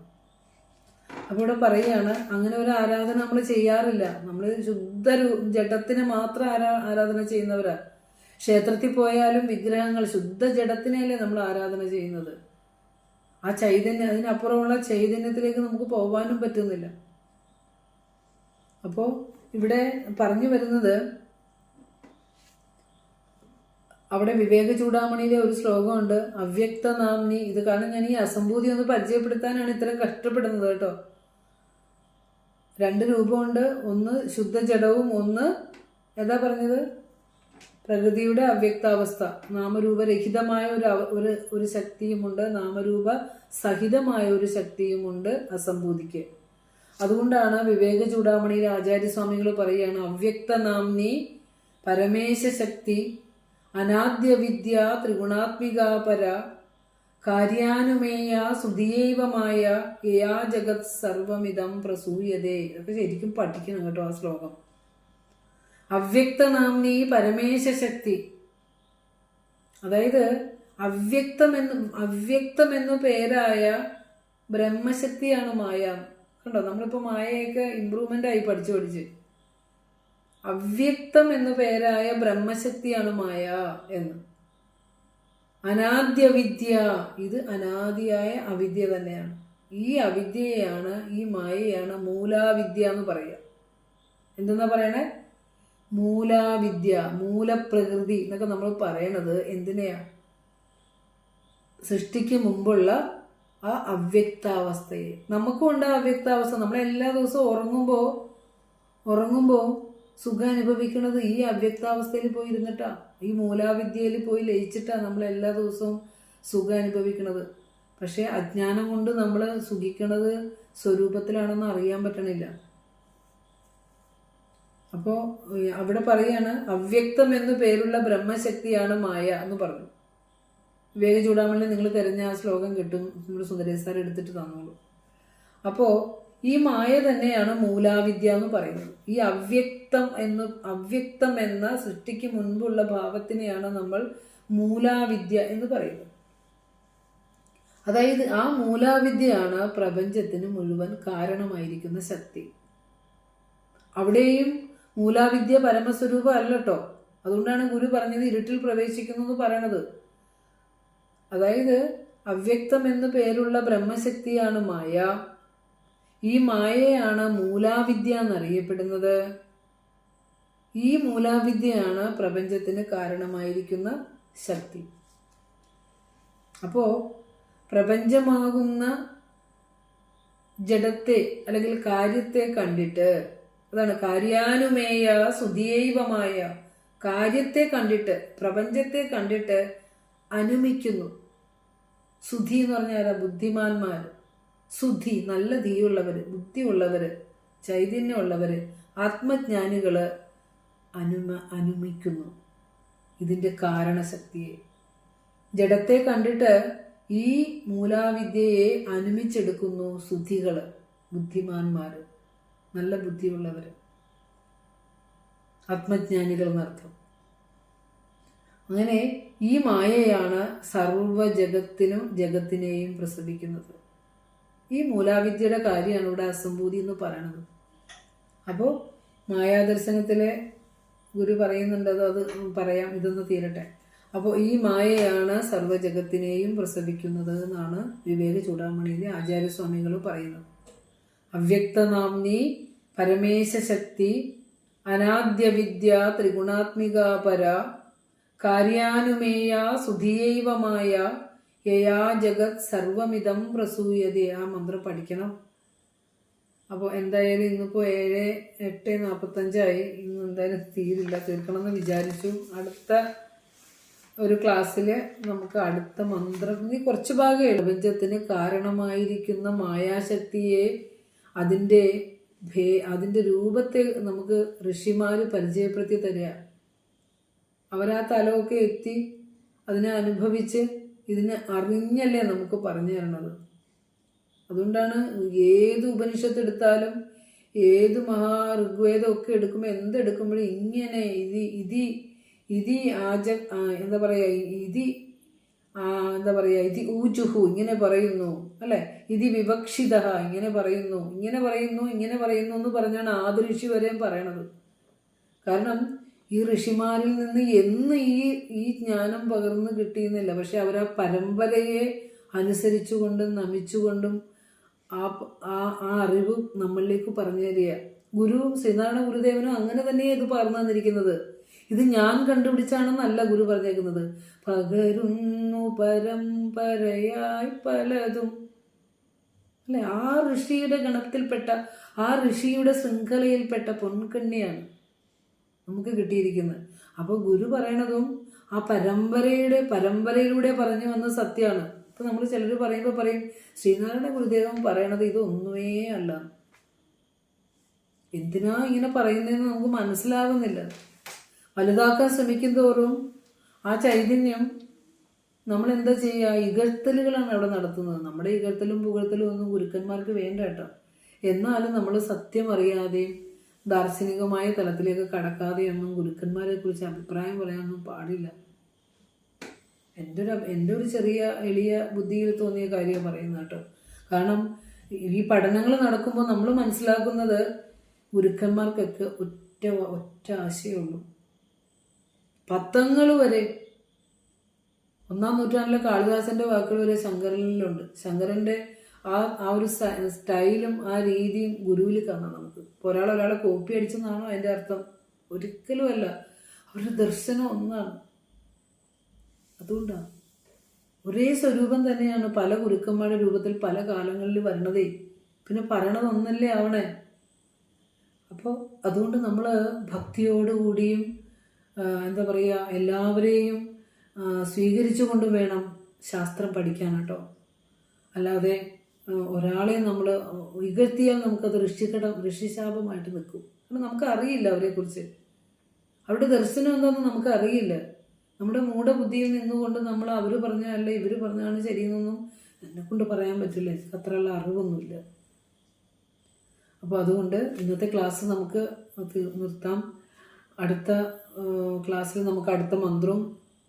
അപ്പോൾ ഇവിടെ പറയുകയാണ്, അങ്ങനെ ഒരു ആരാധന നമ്മൾ ചെയ്യാറില്ല. നമ്മൾ ശുദ്ധ ജഡത്തിന് മാത്രം ആരാധന ചെയ്യുന്നവരാ. ക്ഷേത്രത്തിൽ പോയാലും വിഗ്രഹങ്ങൾ ശുദ്ധ ജഡത്തിനെയല്ലേ നമ്മൾ ആരാധന ചെയ്യുന്നത്. ആ ചൈതന്യം, അതിനപ്പുറമുള്ള ചൈതന്യത്തിലേക്ക് നമുക്ക് പോകാനും പറ്റുന്നില്ല. അപ്പോൾ ഇവിടെ പറഞ്ഞു വരുന്നത്, അവിടെ വിവേക ചൂടാമണിയിലെ ഒരു ശ്ലോകമുണ്ട്, അവ്യക്ത നാംനി. ഇത് കാരണം ഞാൻ ഈ അസംഭൂതി ഒന്ന് പരിചയപ്പെടുത്താനാണ് ഇത്രയും കഷ്ടപ്പെടുന്നത് കേട്ടോ. 2 രൂപമുണ്ട്, ഒന്ന് ശുദ്ധജഡവും ഒന്ന് എന്താ പറഞ്ഞത്, പ്രകൃതിയുടെ അവ്യക്താവസ്ഥ. നാമരൂപരഹിതമായ ഒരു ശക്തിയുമുണ്ട്, നാമരൂപ സഹിതമായ ഒരു ശക്തിയുമുണ്ട് അസംഭൂതിക്ക്. അതുകൊണ്ടാണ് വിവേക ചൂടാമണിയിൽ ആചാര്യസ്വാമികൾ പറയുകയാണ്, അവ്യക്ത നാംനി പരമേശ ശക്തി അനാദ്യ വിദ്യ ത്രിഗുണാത്മിക പര കാര്യാനുമേയ സുധീയൈവമായ യയാ ജഗത് സർവമിതം പ്രസൂയതേ. ഇതൊക്കെ ശരിക്കും പഠിക്കണം കേട്ടോ ആ ശ്ലോകം. അവ്യക്ത നാംനി പരമേശ ശക്തി, അതായത് അവ്യക്തമെന്നു പേരായ ബ്രഹ്മശക്തിയാണ് മായ. കണ്ടോ, നമ്മളിപ്പോൾ മായയൊക്കെ ഇമ്പ്രൂവ്മെന്റ് ആയി പഠിച്ച് അവ്യക്തം എന്നു പേരായ ബ്രഹ്മശക്തിയാണ് മായ എന്ന്. അനാദ്യവിദ്യ, ഇത് അനാദിയായ അവിദ്യ തന്നെയാണ്. ഈ അവിദ്യയാണ്, ഈ മായയാണ് മൂലാവിദ്യ എന്ന് പറയുക. എന്തെന്നാ പറയണേ? മൂലാവിദ്യ, മൂലപ്രകൃതി എന്നൊക്കെ നമ്മൾ പറയണത് എന്തിനെയാ? സൃഷ്ടിക്ക് മുമ്പുള്ള ആ അവ്യക്താവസ്ഥയെ. നമുക്കും ഉണ്ട് ആ അവ്യക്താവസ്ഥ. നമ്മളെല്ലാ ദിവസവും ഉറങ്ങുമ്പോൾ സുഖം അനുഭവിക്കുന്നത് ഈ അവ്യക്താവസ്ഥയിൽ പോയി ഇരുന്നിട്ടാ, ഈ മൂലാവിദ്യയിൽ പോയി ലയിച്ചിട്ടാ നമ്മൾ എല്ലാ ദിവസവും സുഖം അനുഭവിക്കുന്നത്. പക്ഷെ അജ്ഞാനം കൊണ്ട് നമ്മൾ സുഖിക്കണത് സ്വരൂപത്തിലാണെന്ന് അറിയാൻ പറ്റണില്ല. അപ്പോൾ അവിടെ പറയാണ്, അവ്യക്തം എന്നു പേരുള്ള ബ്രഹ്മശക്തിയാണ് മായ എന്ന് പറഞ്ഞു. വിവേക ചൂടാമണി നിങ്ങൾ തിരഞ്ഞ ആ ശ്ലോകം കിട്ടും, നമ്മുടെ സുന്ദരേശ് സാർ എടുത്തിട്ട് തന്നോളൂ. അപ്പോൾ ഈ മായ തന്നെയാണ് മൂലാവിദ്യ എന്ന് പറയുന്നത്. ഈ അവ്യക്തം എന്ന സൃഷ്ടിക്ക് മുൻപുള്ള ഭാവത്തിനെയാണ് നമ്മൾ മൂലാവിദ്യ എന്ന് പറയുന്നത്. അതായത് ആ മൂലാവിദ്യയാണ് പ്രപഞ്ചത്തിന് മുഴുവൻ കാരണമായിരിക്കുന്ന ശക്തി. അവിടെയും മൂലാവിദ്യ പരമസ്വരൂപം അല്ലട്ടോ. അതുകൊണ്ടാണ് ഗുരു പറഞ്ഞത് ഇരുട്ടിൽ പ്രവേശിക്കുന്നു എന്ന് പറയണത്. അതായത് അവ്യക്തം എന്നു പേരുള്ള ബ്രഹ്മശക്തിയാണ് മായ. ഈ മായയാണ് മൂലാവിദ്യ എന്നറിയപ്പെടുന്നത്. ഈ മൂലാവിദ്യയാണ് പ്രപഞ്ചത്തിന് കാരണമായിരിക്കുന്ന ശക്തി. അപ്പോൾ പ്രപഞ്ചമാകുന്ന ജഡത്തെ അല്ലെങ്കിൽ കാര്യത്തെ കണ്ടിട്ട്, അതാണ് കാര്യാനുമേയ സുധീയൈവമായ, കാര്യത്തെ കണ്ടിട്ട് പ്രപഞ്ചത്തെ കണ്ടിട്ട് അനുമിക്കുന്നു. സുധി എന്ന് പറഞ്ഞാൽ ബുദ്ധിമാന്മാർ, സുധി നല്ല ധീയുള്ളവർ, ബുദ്ധിയുള്ളവർ, ചൈതന്യമുള്ളവർ, ആത്മജ്ഞാനികൾ അനുമിക്കുന്നു ഇതിൻ്റെ കാരണശക്തിയെ. ജഡത്തെ കണ്ടിട്ട് ഈ മൂലാവിദ്യയെ അനുമിച്ചെടുക്കുന്നു സുധികൾ, ബുദ്ധിമാന്മാർ, നല്ല ബുദ്ധിയുള്ളവർ, ആത്മജ്ഞാനികൾ എന്നർത്ഥം. അങ്ങനെ ഈ മായയാണ് സർവ ജഗത്തിനെയും പ്രസവിക്കുന്നത്. ഈ മൂലാവിദ്യയുടെ കാര്യമാണ് ഇവിടെ അസംഭൂതി എന്ന് പറയുന്നത്. അപ്പോൾ മായാദർശനത്തിലെ ഗുരു പറയുന്നുണ്ട്, അത് പറയാം, ഇതൊന്ന് തീരട്ടെ. അപ്പോൾ ഈ മായയാണ് സർവ്വജഗത്തിനെയും പ്രസവിക്കുന്നത് എന്നാണ് വിവേക ചൂടാമണിയിലെ ആചാര്യസ്വാമികൾ പറയുന്നത്. അവ്യക്തനാംനി പരമേശശക്തി അനാദ്യവിദ്യ ത്രിഗുണാത്മിക പര കാര്യാനുമേയ സുധീയൈവമായ യയാ ജഗത് സർവമിതം പ്രസൂയതേ. ആ മന്ത്രം പഠിക്കണം. അപ്പോൾ എന്തായാലും ഇന്നിപ്പോൾ 7:45 ഇന്ന് എന്തായാലും തീർക്കണം എന്ന് വിചാരിച്ചു. അടുത്ത ഒരു ക്ലാസ്സിൽ നമുക്ക് അടുത്ത മന്ത്രം, ഇനി കുറച്ച് ഭാഗം പ്രപഞ്ചത്തിന് കാരണമായിരിക്കുന്ന മായാശക്തിയെ അതിൻ്റെ രൂപത്തെ നമുക്ക് ഋഷിമാർ പരിചയപ്പെടുത്തി തരിക. അവരാ തലമൊക്കെ എത്തി അതിനെ അനുഭവിച്ച് ഇതിനെ അറിഞ്ഞല്ലേ നമുക്ക് പറഞ്ഞു തരണത്. അതുകൊണ്ടാണ് ഏത് ഉപനിഷത്ത് എടുത്താലും ഏത് ഋഗ്വേദമൊക്കെ എടുക്കുമ്പോൾ എന്തെടുക്കുമ്പോഴും ഇങ്ങനെ ഇത് ഊജുഹു ഇങ്ങനെ പറയുന്നു അല്ലെ, ഇത് വിവക്ഷിത ഇങ്ങനെ പറയുന്നു എന്ന് പറഞ്ഞാണ് ആദി ഋഷി വരെയും പറയണത്. കാരണം ഈ ഋഷിമാരിൽ നിന്ന് എന്ന് ഈ ജ്ഞാനം പകർന്നു കിട്ടിയെന്നില്ല. പക്ഷെ അവരാ പരമ്പരയെ അനുസരിച്ചുകൊണ്ടും നമിച്ചുകൊണ്ടും ആ അറിവ് നമ്മളിലേക്ക് പറഞ്ഞു തരിക. ഗുരുവും ശ്രീനാരായണ ഗുരുദേവനും അങ്ങനെ തന്നെയാണ് ഇത് പറഞ്ഞു തന്നിരിക്കുന്നത്. ഇത് ഞാൻ കണ്ടുപിടിച്ചാണെന്നല്ല ഗുരു പറഞ്ഞേക്കുന്നത്. പകരുന്നു പരമ്പരയായി പലതും അല്ലെ, ആ ഋഷിയുടെ ഗണത്തിൽപ്പെട്ട, ആ ഋഷിയുടെ ശൃംഖലയിൽപ്പെട്ട പൊൻകണ്ണിയാണ് നമുക്ക് കിട്ടിയിരിക്കുന്നത്. അപ്പോൾ ഗുരു പറയണതും ആ പരമ്പരയിലൂടെ പറഞ്ഞു വന്ന സത്യമാണ്. ഇപ്പം നമ്മൾ ചിലർ പറയുമ്പോൾ പറയും ശ്രീനാരായണ ഗുരുദേവൻ പറയണത് ഇതൊന്നുമേ അല്ല. എന്തിനാ ഇങ്ങനെ പറയുന്നതെന്ന് നമുക്ക് മനസ്സിലാകുന്നില്ല. വലുതാക്കാൻ ശ്രമിക്കും തോറും ആ ചൈതന്യം നമ്മൾ എന്താ ചെയ്യുക, ഇകഴ്ത്തലുകളാണ് അവിടെ നടത്തുന്നത്. നമ്മുടെ ഇകഴ്ത്തലും പുകഴ്ത്തലും ഒന്നും ഗുരുക്കന്മാർക്ക് വേണ്ട കേട്ടോ. എന്നാലും നമ്മൾ സത്യം അറിയാതെയും ദാർശനികമായ തലത്തിലേക്ക് കടക്കാതെയൊന്നും ഗുരുക്കന്മാരെ കുറിച്ച് അഭിപ്രായം പറയാനൊന്നും പാടില്ല. എൻ്റെ ഒരു ചെറിയ എളിയ ബുദ്ധിയിൽ തോന്നിയ കാര്യം പറയുന്നത് കേട്ടോ. കാരണം ഈ പഠനങ്ങൾ നടക്കുമ്പോൾ നമ്മൾ മനസ്സിലാക്കുന്നത് ഗുരുക്കന്മാർക്കൊക്കെ ഒറ്റ ആശയമുള്ളൂ. പത്തങ്ങൾ വരെ 1-ാം നൂറ്റാണ്ടിലെ കാളിദാസന്റെ വാക്കുകൾ വരെ ശങ്കരനിലുണ്ട്. ശങ്കരന്റെ ആ ഒരു സ്റ്റൈലും ആ രീതിയും ഗുരുവിൽ കാണാം നമുക്ക്. ഇപ്പോൾ ഒരാളെ കോപ്പി അടിച്ചെന്നാണോ അതിൻ്റെ അർത്ഥം? ഒരിക്കലും അല്ല. അവരുടെ ദർശനം ഒന്നാണ്. അതുകൊണ്ടാണ് ഒരേ സ്വരൂപം തന്നെയാണ് പല ഗുരുക്കന്മാരുടെ രൂപത്തിൽ പല കാലങ്ങളിൽ വരണതേ. പിന്നെ പറയണത് ഒന്നല്ലേ ആവണേ. അപ്പോൾ അതുകൊണ്ട് നമ്മൾ ഭക്തിയോടുകൂടിയും എല്ലാവരെയും സ്വീകരിച്ചു കൊണ്ട് വേണം ശാസ്ത്രം പഠിക്കാൻ കേട്ടോ. അല്ലാതെ ഒരാളെ നമ്മൾ ഇകഴ്ത്തിയാൽ നമുക്കത് ഋഷിശാപമായിട്ട് നിൽക്കും. കാരണം നമുക്ക് അറിയില്ല അവരെക്കുറിച്ച്, അവരുടെ ദർശനം എന്താണെന്ന് നമുക്ക് അറിയില്ല. നമ്മുടെ മൂഢബുദ്ധിയിൽ നിന്നുകൊണ്ട് നമ്മൾ അവർ പറഞ്ഞല്ല ഇവർ പറഞ്ഞാണ് ശരിയെന്നൊന്നും എന്നെക്കൊണ്ട് പറയാൻ പറ്റില്ല. എനിക്ക് അത്രയുള്ള അറിവൊന്നുമില്ല. അപ്പോൾ അതുകൊണ്ട് ഇന്നത്തെ ക്ലാസ് നമുക്ക് നിർത്താം. അടുത്ത ക്ലാസ്സിൽ നമുക്ക് അടുത്ത മന്ത്രവും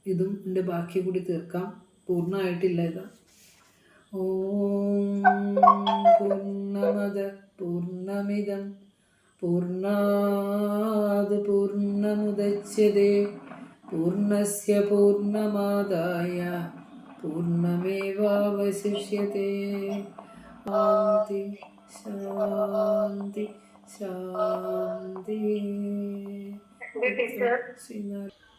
ഇതും ഇതിൻ്റെ ബാക്കി കൂടി തീർക്കാം. പൂർണ്ണമായിട്ടില്ല ഇത്. ഓം പൂർണ്ണമദ പൂർണ്ണമിദം പൂർണ്ണാത് പൂർണ്ണമുദച്യതേ പൂർണ്ണസ്യ പൂർണ്ണമാദായ പൂർണ്ണമേവാവശിഷ്യതേ. ശാന്തി ശാന്തി ശാന്തി. ടീച്ചർ ശ്രീനാരായണ